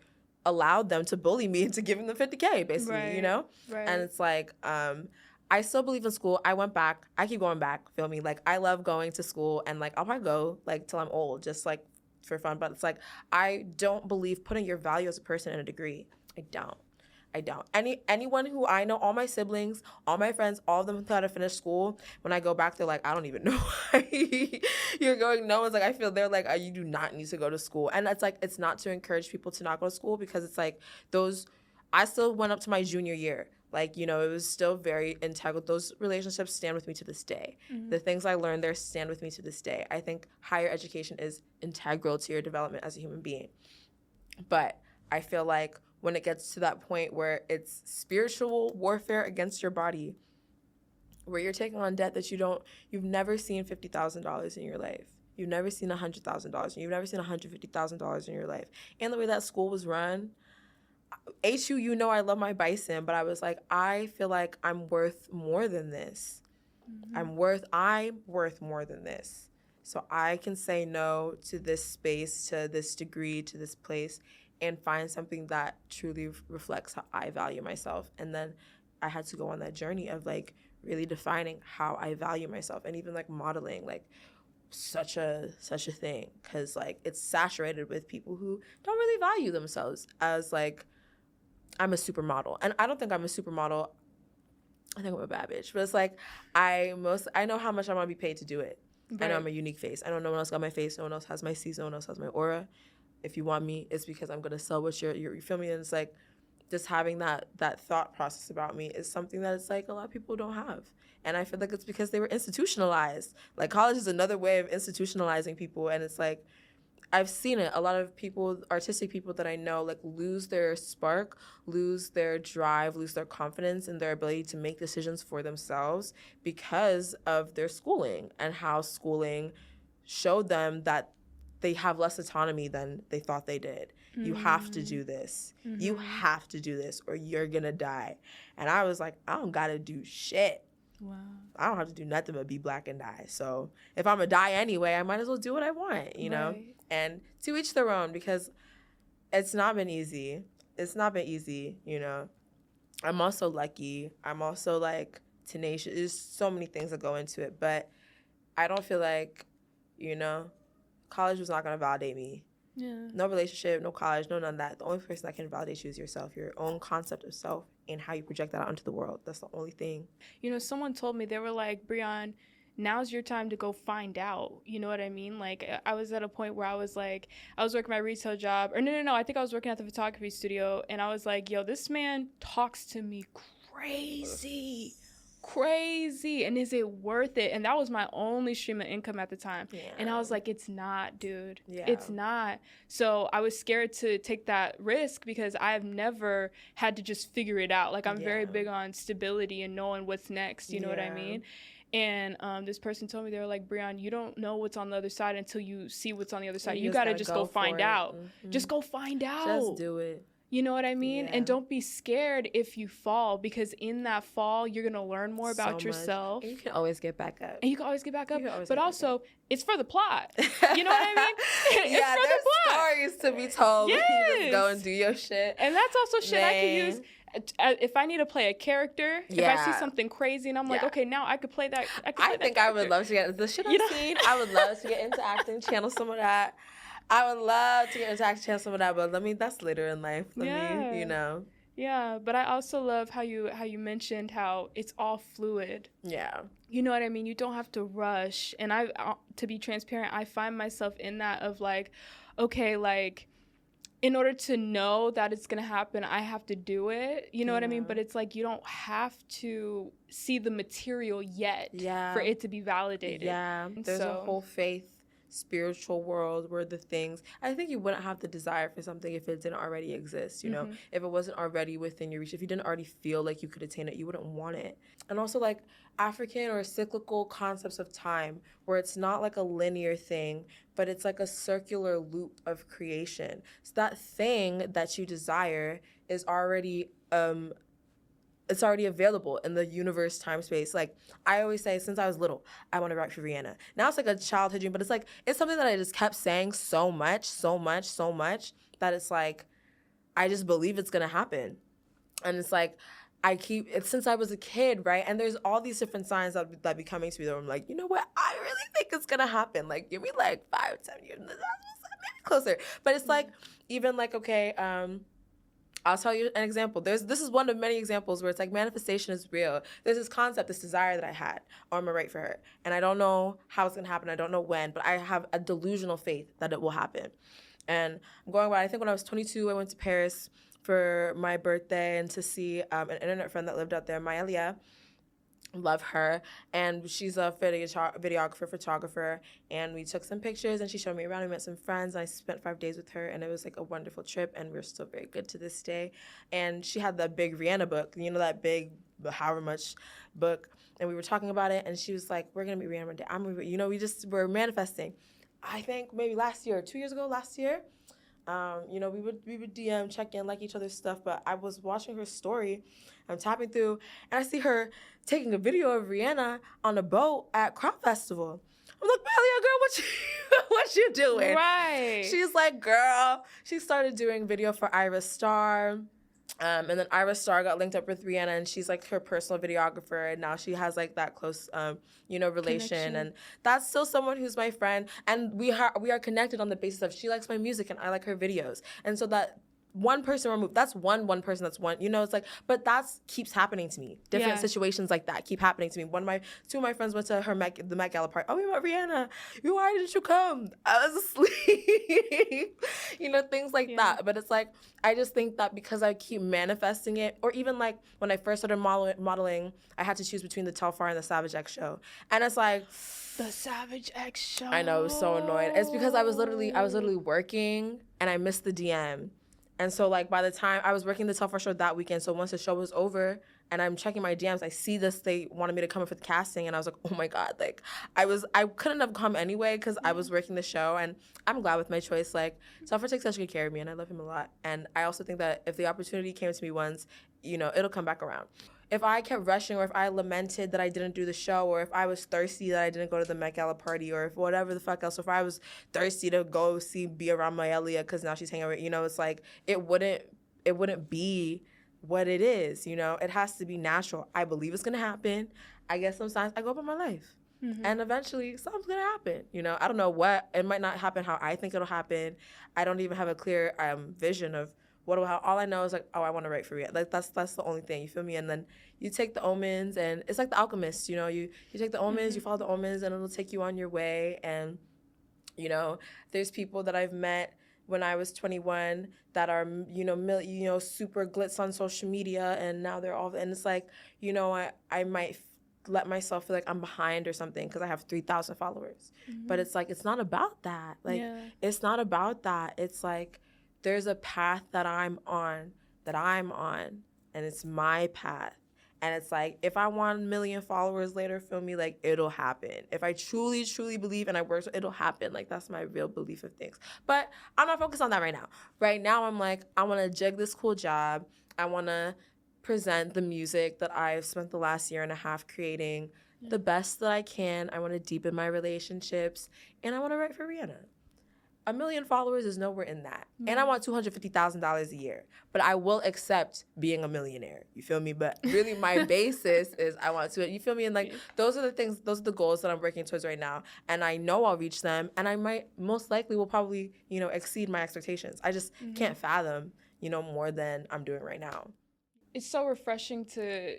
allowed them to bully me into giving them $50K, basically, Right. And it's like, I still believe in school. I went back. I keep going back, feel me? Like, I love going to school, and, like, I'll probably go, like, till I'm old, just, like, for fun. But it's like, I don't believe putting your value as a person in a degree. I don't. Anyone who I know, all my siblings, all my friends, all of them that have finished school, when I go back, they're like, I don't even know why you're going. No one's like, I feel they're like, you do not need to go to school. And it's like, it's not to encourage people to not go to school, because it's like I still went up to my junior year. Like, it was still very integral. Those relationships stand with me to this day. Mm-hmm. The things I learned there stand with me to this day. I think higher education is integral to your development as a human being. But I feel like when it gets to that point where it's spiritual warfare against your body, where you're taking on debt that you've never seen $50,000 in your life. You've never seen $100,000. You've never seen $150,000 in your life. And the way that school was run, HU, I love my bison, but I was like, I feel like I'm worth more than this. Mm-hmm. I'm worth more than this. So I can say no to this space, to this degree, to this place, and find something that truly reflects how I value myself. And then I had to go on that journey of like really defining how I value myself, and even like modeling like such a thing, because like it's saturated with people who don't really value themselves as like, I'm a supermodel. And I don't think I'm a supermodel. I think I'm a bad bitch. But it's like I know how much I'm gonna be paid to do it. Right. I know I'm a unique face. I know no one else got my face. No one else has my seeds. No one else has my aura. If you want me, it's because I'm gonna sell what you feel me. And it's like just having that thought process about me is something that it's like a lot of people don't have. And I feel like it's because they were institutionalized. Like college is another way of institutionalizing people, and it's like I've seen it. A lot of people, artistic people that I know, like lose their spark, lose their drive, lose their confidence in their ability to make decisions for themselves because of their schooling, and how schooling showed them that they have less autonomy than they thought they did. Mm-hmm. You have to do this. Mm-hmm. You have to do this or you're going to die. And I was like, I don't got to do shit. Wow. I don't have to do nothing but be black and die. So if I'm going to die anyway, I might as well do what I want, you know? And to each their own, because it's not been easy. It's not been easy, you know? I'm also lucky. I'm also like tenacious. There's so many things that go into it, but I don't feel like, you know, college was not going to validate me. Yeah. No relationship, no college, no none of that. The only person that can validate you is yourself, your own concept of self, and how you project that out into the world. That's the only thing. You know, someone told me, they were like, Breonn, now's your time to go find out. You know what I mean? Like, I was at a point where I was like, I was working my retail job. Or no. I think I was working at the photography studio. And I was like, yo, this man talks to me crazy. And is it worth it? And that was my only stream of income at the time. Yeah. And I was like, it's not, dude. Yeah. It's not. So I was scared to take that risk because I have never had to just figure it out. Like, I'm very big on stability and knowing what's next. You know what I mean? And this person told me, they were like, Breonn, you don't know what's on the other side until you see what's on the other side. You got to just go find out. Just go find out. Just do it. You know what I mean? And don't be scared if you fall, because in that fall, you're going to learn more about yourself. And you can always get back up. But also, it's for the plot. You know what I mean? Yeah, there's stories to be told. Yes. You just go and do your shit. And that's also shit I can use. If I need to play a character, if I see something crazy and I'm like, okay, now I could play that. I think I would love to get the shit I've seen. I would love to get into acting, channel some of that. I would love to get into acting, channel some of that, but that's later in life. Yeah, but I also love how you mentioned how it's all fluid. Yeah. You know what I mean? You don't have to rush. And to be transparent, I find myself in that of like, okay, like, in order to know that it's going to happen, I have to do it. You know what I mean? But it's like, you don't have to see the material yet for it to be validated. Yeah. There's a whole faith, spiritual world where the things, I think you wouldn't have the desire for something if it didn't already exist, you know? If it wasn't already within your reach, if you didn't already feel like you could attain it, you wouldn't want it. And also like African or cyclical concepts of time, where it's not like a linear thing, but it's like a circular loop of creation. So that thing that you desire is already it's already available in the universe, time, space. Like, I always say, since I was little, I want to write for Rihanna. Now it's like a childhood dream, but it's like, it's something that I just kept saying so much, that it's like, I just believe it's going to happen. And it's like, since I was a kid, right? And there's all these different signs that be coming to me that I'm like, you know what? I really think it's going to happen. Like, give me like 5-10 years, maybe closer. But it's like, even like, okay, I'll tell you an example. This is one of many examples where it's like manifestation is real. There's this concept, this desire that I had, or I'm gonna write for her. And I don't know how it's gonna happen. I don't know when, but I have a delusional faith that it will happen. And I'm going by, I think when I was 22, I went to Paris for my birthday and to see an internet friend that lived out there, Maelia. Love her, and she's a videographer, photographer, and we took some pictures and she showed me around. We met some friends and I spent 5 days with her, and it was like a wonderful trip, and we're still very good to this day. And she had that big Rihanna book, you know, that big however much book, and we were talking about it, and she was like, we're gonna meet Rihanna one day. We just were manifesting. I think maybe 2 years ago, we would DM, check in, like each other's stuff, but I was watching her story, I'm tapping through, and I see her taking a video of Rihanna on a boat at Crop Festival. I'm like, Malia, girl, what you doing? Right. She's like, girl, she started doing video for Ira Star. And then Ira Star got linked up with Rihanna, and she's like her personal videographer, and now she has like that close, relation. Connection. And that's still someone who's my friend, and we are connected on the basis of she likes my music and I like her videos, and so that one person removed, that's one person, that's one, it's like, but that keeps happening to me. Different situations like that keep happening to me. Two of my friends went to the Met Gala party. Oh, we met Rihanna. Why didn't you come? I was asleep. Things like that. But it's like, I just think that because I keep manifesting it, or even like when I first started modeling, I had to choose between the Telfar and the Savage X show. And it's like, the Savage X show. I know, I was so annoyed. It's because I was literally working and I missed the DM. And so, like, by the time I was working the Telfar show that weekend, so once the show was over and I'm checking my DMs, I see this, they wanted me to come in for the casting, and I was like, oh my God, like, I couldn't have come anyway because I was working the show, and I'm glad with my choice. Like, Telfar takes such good care of me, and I love him a lot. And I also think that if the opportunity came to me once, it'll come back around. If I kept rushing, or if I lamented that I didn't do the show, or if I was thirsty that I didn't go to the Met Gala party, or if whatever the fuck else, if I was thirsty to go be around Maelia because now she's hanging out, it's like, it wouldn't be what it is, you know? It has to be natural. I believe it's going to happen. I guess sometimes I go about my life. Mm-hmm. And eventually something's going to happen, you know? I don't know what. It might not happen how I think it'll happen. I don't even have a clear vision of all I know is like, oh, I want to write for Rihanna. Like that's the only thing, you feel me? And then you take the omens, and it's like the alchemist, you know? You take the omens, you follow the omens, and it'll take you on your way. And, you know, there's people that I've met when I was 21 that are, you know, super glitz on social media, and now they're all, and it's like, you know, I might let myself feel like I'm behind or something because I have 3,000 followers. But it's like, it's not about that. Like, it's not about that. It's like, there's a path that I'm on, and it's my path. And it's like, if I want 1 million followers later, feel me, like, it'll happen. If I truly, truly believe and I work, it'll happen. Like, that's my real belief of things. But I'm not focused on that right now. Right now, I'm like, I want to jig this cool job. I want to present the music that I've spent the last year and a half creating the best that I can. I want to deepen my relationships. And I want to write for Rihanna. 1 million followers is nowhere in that. And I want $250,000 a year. But I will accept being a millionaire. You feel me? But really my basis is I want to, you feel me? And like, those are the things, those are the goals that I'm working towards right now. And I know I'll reach them. And I might, most likely will probably, you know, exceed my expectations. I just can't fathom, you know, more than I'm doing right now. It's so refreshing to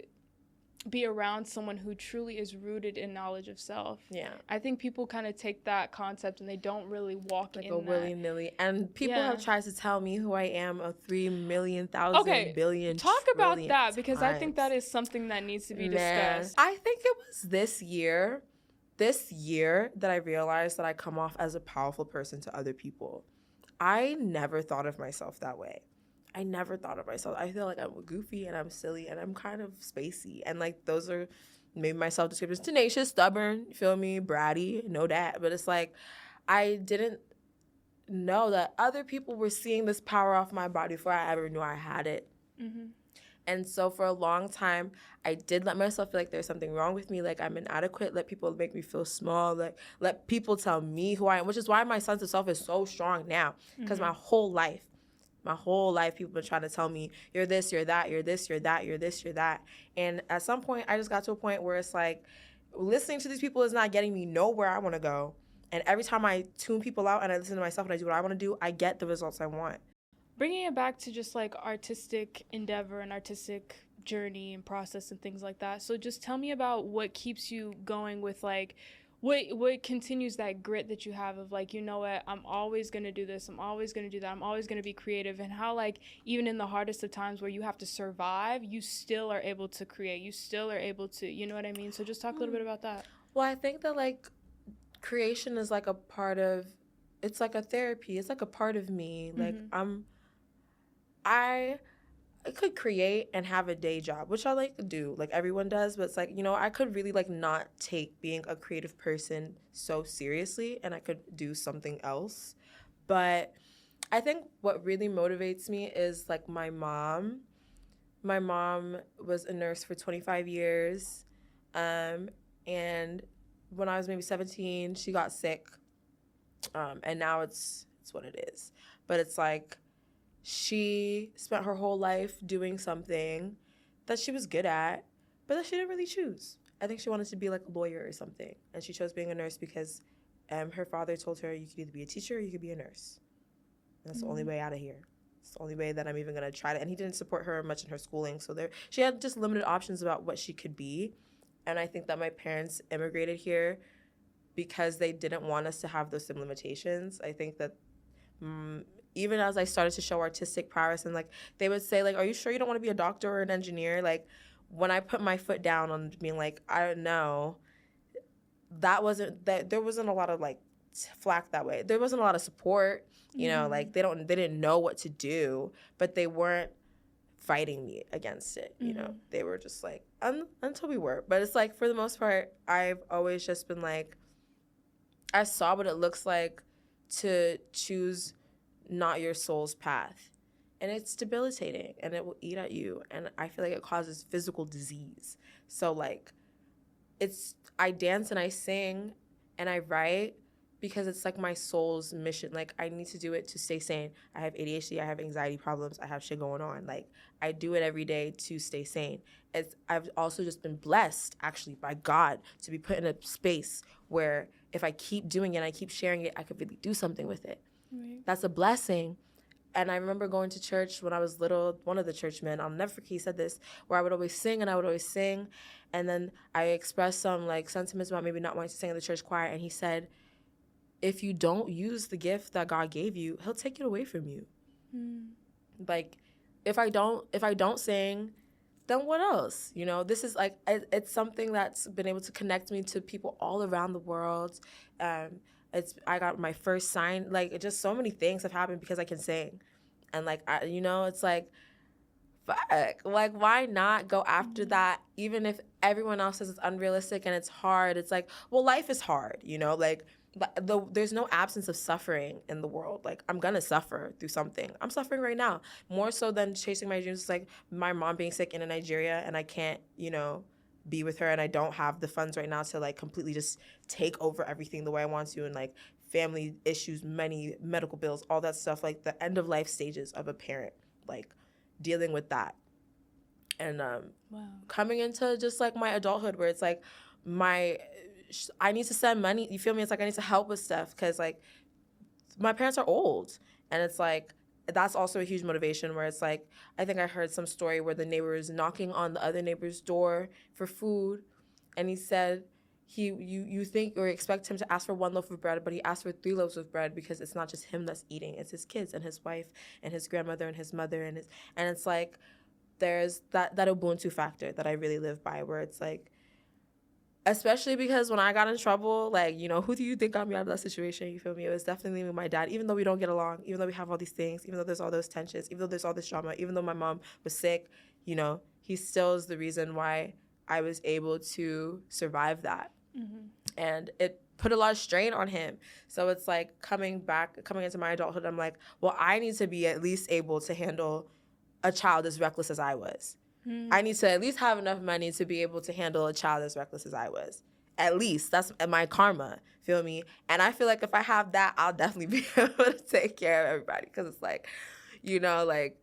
be around someone who truly is rooted in knowledge of self. Yeah. I think people kind of take that concept and they don't really walk like in a that. willy-nilly. And people have tried to tell me who I am a 3 million, thousand, billion, talk about that, because times. I think that is something that needs to be discussed. I think it was this year that I realized that I come off as a powerful person to other people. I never thought of myself that way. I never thought of myself. I feel like I'm goofy and I'm silly and I'm kind of spacey. And like, those are maybe my self-descriptors. Tenacious, stubborn, you feel me? Bratty, know that. But it's like, I didn't know that other people were seeing this power off my body before I ever knew I had it. And so for a long time, I did let myself feel like there's something wrong with me, like I'm inadequate, let people make me feel small, like let people tell me who I am, which is why my sense of self is so strong now. Because my whole life, people have been trying to tell me, you're this, you're that, you're this, you're that, you're this, you're that. And at some point, I just got to a point where it's like, listening to these people is not getting me nowhere I want to go. And every time I tune people out and I listen to myself and I do what I want to do, I get the results I want. Bringing it back to just like artistic endeavor and artistic journey and process and things like that. So just tell me about what keeps you going with like, what continues that grit that you have of like, you know what, I'm always going to do this, I'm always going to do that, I'm always going to be creative, and how like even in the hardest of times where you have to survive, you still are able to create, you still are able to, you know what I mean? So just talk a little bit about that. Well, I think that like creation is like a part of, it's like a therapy, it's like a part of me. Like I could create and have a day job, which I like to do, like everyone does, but it's like, you know, I could really like not take being a creative person so seriously and I could do something else. But I think what really motivates me is like my mom. My mom was a nurse for 25 years. And when I was maybe 17, she got sick. And now it's what it is. But it's like, she spent her whole life doing something that she was good at, but that she didn't really choose. I think she wanted to be like a lawyer or something. And she chose being a nurse because her father told her, you could either be a teacher or you could be a nurse. And that's the only way out of here. It's the only way that I'm even going to try to. And he didn't support her much in her schooling. So she had just limited options about what she could be. And I think that my parents immigrated here because they didn't want us to have those same limitations. I think that even as I started to show artistic prowess and like they would say like, are you sure you don't want to be a doctor or an engineer? Like when I put my foot down on being like, I don't know, there wasn't a lot of like flack that way. There wasn't a lot of support, you know, like they didn't know what to do, but they weren't fighting me against it, you know. They were just like, until we were. But it's like for the most part, I've always just been like, I saw what it looks like to choose not your soul's path, and it's debilitating and it will eat at you, and I feel like it causes physical disease. So like I dance and I sing and I write because it's like my soul's mission. Like, I need to do it to stay sane. I have ADHD, I have anxiety problems, I have shit going on. Like, I do it every day to stay sane. I've also just been blessed, actually, by God to be put in a space where if I keep doing it and I keep sharing it, I could really do something with it. Right. That's a blessing. And I remember going to church when I was little. One of the churchmen, I'll never forget, he said this, where I would always sing and I would always sing. And then I expressed some like sentiments about maybe not wanting to sing in the church choir. And he said, if you don't use the gift that God gave you, he'll take it away from you. Like, if I don't sing, then what else? You know, this is like, it's something that's been able to connect me to people all around the world. I got my first sign, like, just so many things have happened because I can sing. And like, it's like, fuck, like, why not go after that? Even if everyone else says it's unrealistic and it's hard, it's like, well, life is hard, you know, like, there's no absence of suffering in the world. Like, I'm gonna suffer through something. I'm suffering right now, more so than chasing my dreams. It's like my mom being sick in Nigeria and I can't, be with her, and I don't have the funds right now to like completely just take over everything the way I want to, and like family issues, many medical bills, all that stuff, like the end of life stages of a parent, like dealing with that. And coming into just like my adulthood where it's like I need to send money, you feel me? It's like I need to help with stuff because like my parents are old, and it's like that's also a huge motivation where it's like, I think I heard some story where the neighbor was knocking on the other neighbor's door for food, and he said you think or expect him to ask for 1 loaf of bread, but he asked for 3 loaves of bread because it's not just him that's eating, it's his kids and his wife and his grandmother and his mother and it's like there's that Ubuntu factor that I really live by, where it's like, especially because when I got in trouble, like, who do you think got me out of that situation? You feel me? It was definitely my dad. Even though we don't get along, even though we have all these things, even though there's all those tensions, even though there's all this drama, even though my mom was sick, he still is the reason why I was able to survive that. Mm-hmm. And it put a lot of strain on him. So it's like coming into my adulthood, I'm like, well, I need to be at least able to handle a child as reckless as I was. I need to at least have enough money to be able to handle a child as reckless as I was. At least. That's my karma. Feel me? And I feel like if I have that, I'll definitely be able to take care of everybody. Because it's like, like,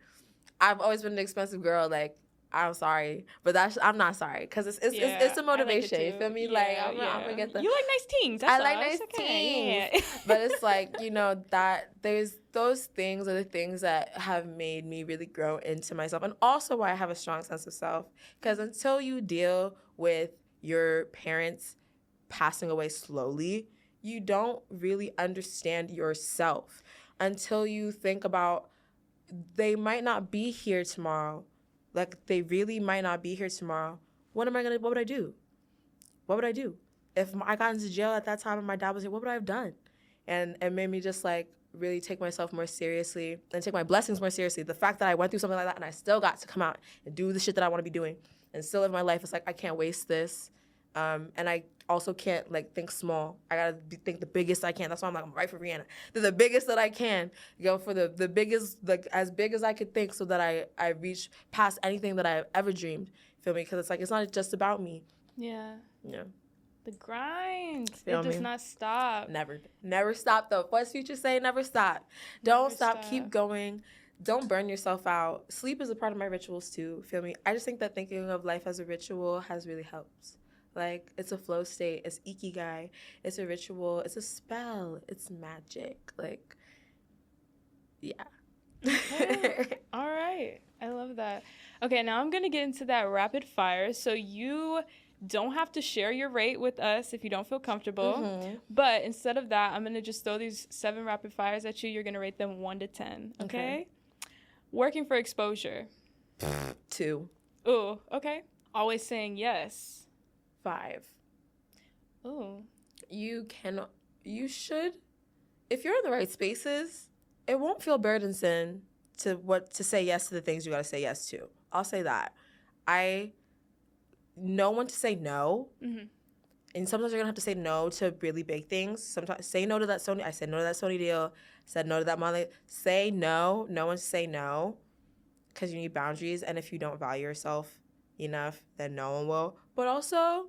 I've always been an expensive girl. Like, I'm sorry. But I'm not sorry. Because it's a motivation. Like, you feel me? Yeah, I'm going to get the... You like nice teens. I like nice teens. Yeah. But it's like, that there's... Those things are the things that have made me really grow into myself, and also why I have a strong sense of self. Because until you deal with your parents passing away slowly, you don't really understand yourself. Until you think about, they might not be here tomorrow. Like, they really might not be here tomorrow. What would I do? What would I do? If I got into jail at that time and my dad was here, what would I have done? And it made me just like, really take myself more seriously and take my blessings more seriously. The fact that I went through something like that and I still got to come out and do the shit that I want to be doing and still live my life, it's like, I can't waste this. And I also can't like think small. I gotta think the biggest I can. That's why I'm like, I'm right for Rihanna. They're the biggest that I can. Go for the biggest, like as big as I could think, so that I reach past anything that I've ever dreamed. Feel me? Because it's like, it's not just about me. Yeah. Yeah. The grind. Feel it me? Does not stop. Never stop, though. What's Future say? Never stop. Don't stop. Keep going. Don't burn yourself out. Sleep is a part of my rituals, too. Feel me? I just think that thinking of life as a ritual has really helped. Like, it's a flow state. It's ikigai. It's a ritual. It's a spell. It's magic. Like, yeah. Okay. All right. I love that. Okay, now I'm going to get into that rapid fire. So you don't have to share your rate with us if you don't feel comfortable. Mm-hmm. But instead of that, I'm going to just throw these 7 rapid fires at you. You're going to rate them 1 to 10. Okay? Working for exposure. 2. Ooh, okay. Always saying yes. 5. Ooh. You should, if you're in the right spaces, it won't feel burdensome to say yes to the things you got to say yes to. I'll say that. I know when to say no. Mm-hmm. And sometimes you're going to have to say no to really big things. Sometimes say no to that Sony. I said no to that Sony deal. Said no to that Molly. Say no. No one say no, because you need boundaries. And if you don't value yourself enough, then no one will. But also,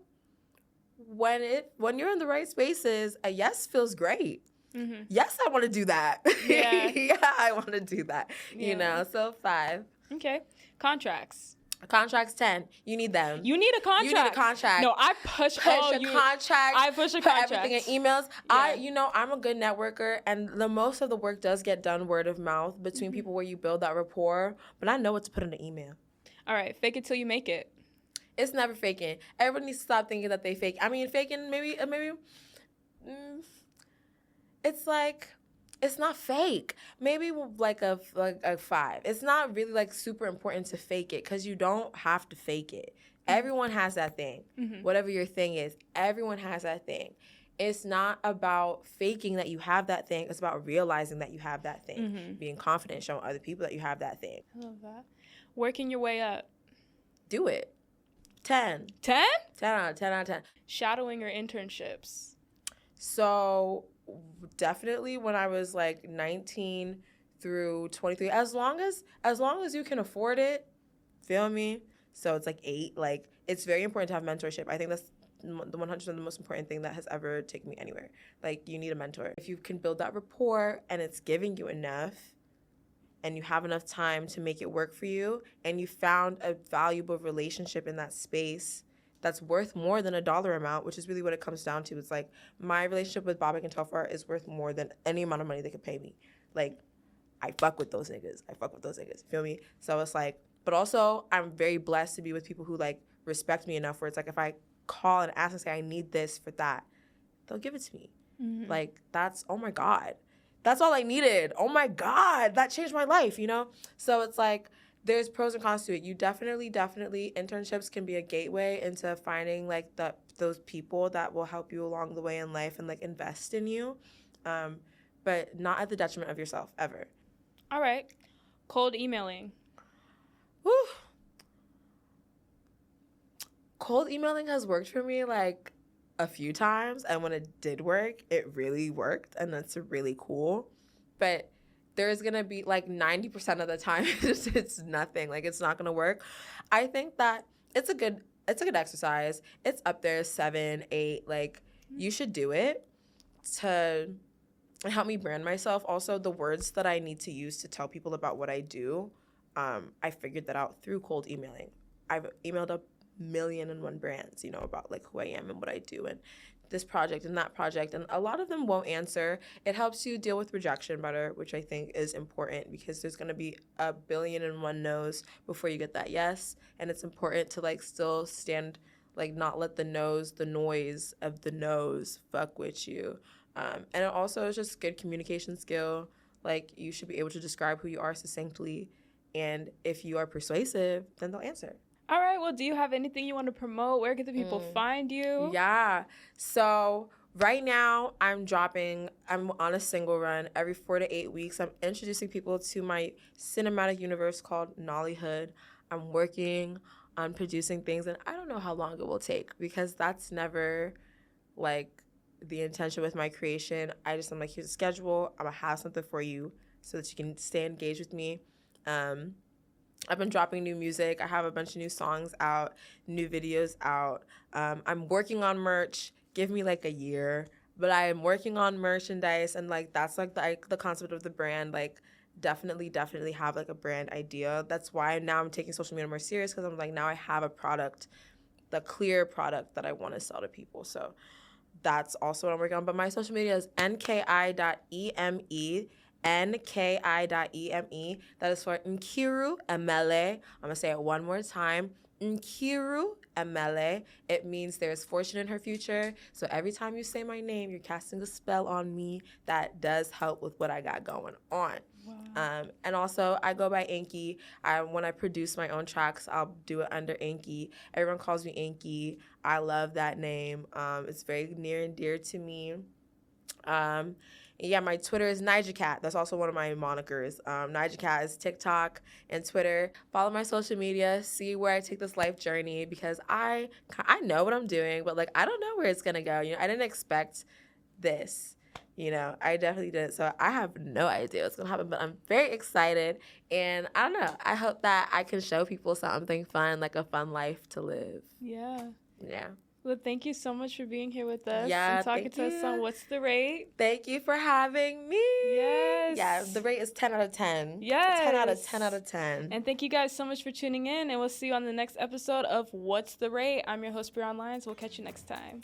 when you're in the right spaces, a yes feels great. Mm-hmm. Yes, I want to do that. Yeah. Yeah, I want to do that. Yeah. You know, so 5. Okay. Contracts. Contracts 10. You need them. You need a contract. You need a contract. No, I push Contract. I push a put contract. everything in emails. Yeah. I'm a good networker, and the most of the work does get done word of mouth between people where you build that rapport. But I know what to put in an email. All right, fake it till you make it. It's never faking. Everybody needs to stop thinking that they fake. I mean, faking maybe. It's like, it's not fake. Maybe like a 5. It's not really like super important to fake it because you don't have to fake it. Everyone has that thing. Whatever your thing is, everyone has that thing. It's not about faking that you have that thing. It's about realizing that you have that thing. Being confident, showing other people that you have that thing. I love that. Working your way up. Do it. 10. 10? 10 out of 10 out of 10. Shadowing or internships. So definitely when I was like 19 through 23, as long as you can afford it, feel me? So it's like 8. Like, it's very important to have mentorship. I think that's the 100% the most important thing that has ever taken me anywhere. Like, you need a mentor. If you can build that rapport and it's giving you enough and you have enough time to make it work for you and you found a valuable relationship in that space that's worth more than a dollar amount, which is really what it comes down to. It's like, my relationship with Bobak and Telfar is worth more than any amount of money they could pay me. Like, I fuck with those niggas. Feel me? So it's like, but also I'm very blessed to be with people who like respect me enough where it's like, if I call and ask and say I need this for that, they'll give it to me. Like, that's, oh my God. That's all I needed. Oh my God. That changed my life, you know? So it's like, there's pros and cons to it. You definitely, internships can be a gateway into finding like those people that will help you along the way in life and like invest in you, but not at the detriment of yourself, ever. All right. Cold emailing. Whew. Cold emailing has worked for me like a few times, and when it did work, it really worked, and that's really cool. But there's going to be like 90% of the time it's nothing. Like, it's not going to work. I think that it's a good exercise. It's up there 7, 8. Like, you should do it to help me brand myself. Also, the words that I need to use to tell people about what I do, I figured that out through cold emailing. I've emailed 1,000,001 brands, you know, about like who I am and what I do and this project and that project, and a lot of them won't answer. It helps you deal with rejection better, which I think is important because there's going to be 1,000,001 no's before you get that yes, and it's important to like still stand, like not let the no's, the noise of the no's fuck with you. And it also is just good communication skill. Like, you should be able to describe who you are succinctly, and if you are persuasive, then they'll answer. All right, well, do you have anything you want to promote? Where can the people find you? Yeah. So right now I'm on a single run every 4 to 8 weeks. I'm introducing people to my cinematic universe called Nollyhood. I'm working on producing things, and I don't know how long it will take because that's never like the intention with my creation. I'm like, here's a schedule. I'm gonna have something for you so that you can stay engaged with me. I've been dropping new music. I have a bunch of new songs out, new videos out. I'm working on merch. Give me like a year. But I am working on merchandise, and like that's like the concept of the brand. Like, definitely have like a brand idea. That's why now I'm taking social media more serious, because I'm like, now I have a product, the clear product that I want to sell to people. So that's also what I'm working on. But my social media is nki.eme. nki.eme. That is for Nkiru Emelle. I'm going to say it one more time. Nkiru Emelle. It means there's fortune in her future. So every time you say my name, you're casting a spell on me that does help with what I got going on. Wow. And also, I go by Inky. When I produce my own tracks, I'll do it under Inky. Everyone calls me Inky. I love that name. It's very near and dear to me. Yeah, my Twitter is NigerCat. That's also one of my monikers. NigerCat is TikTok and Twitter. Follow my social media. See where I take this life journey, because I know what I'm doing, but like, I don't know where it's gonna go. You know, I didn't expect this. You know, I definitely didn't. So I have no idea what's gonna happen, but I'm very excited, and I don't know. I hope that I can show people something fun, like a fun life to live. Yeah. Yeah. Well, thank you so much for being here with us Yeah, and talking thank to us on you. What's the Rate? Thank you for having me. Yes. Yeah, the rate is 10 out of 10. Yes. 10 out of 10 out of 10. And thank you guys so much for tuning in, and we'll see you on the next episode of What's the Rate? I'm your host, Breonn Lyons. We'll catch you next time.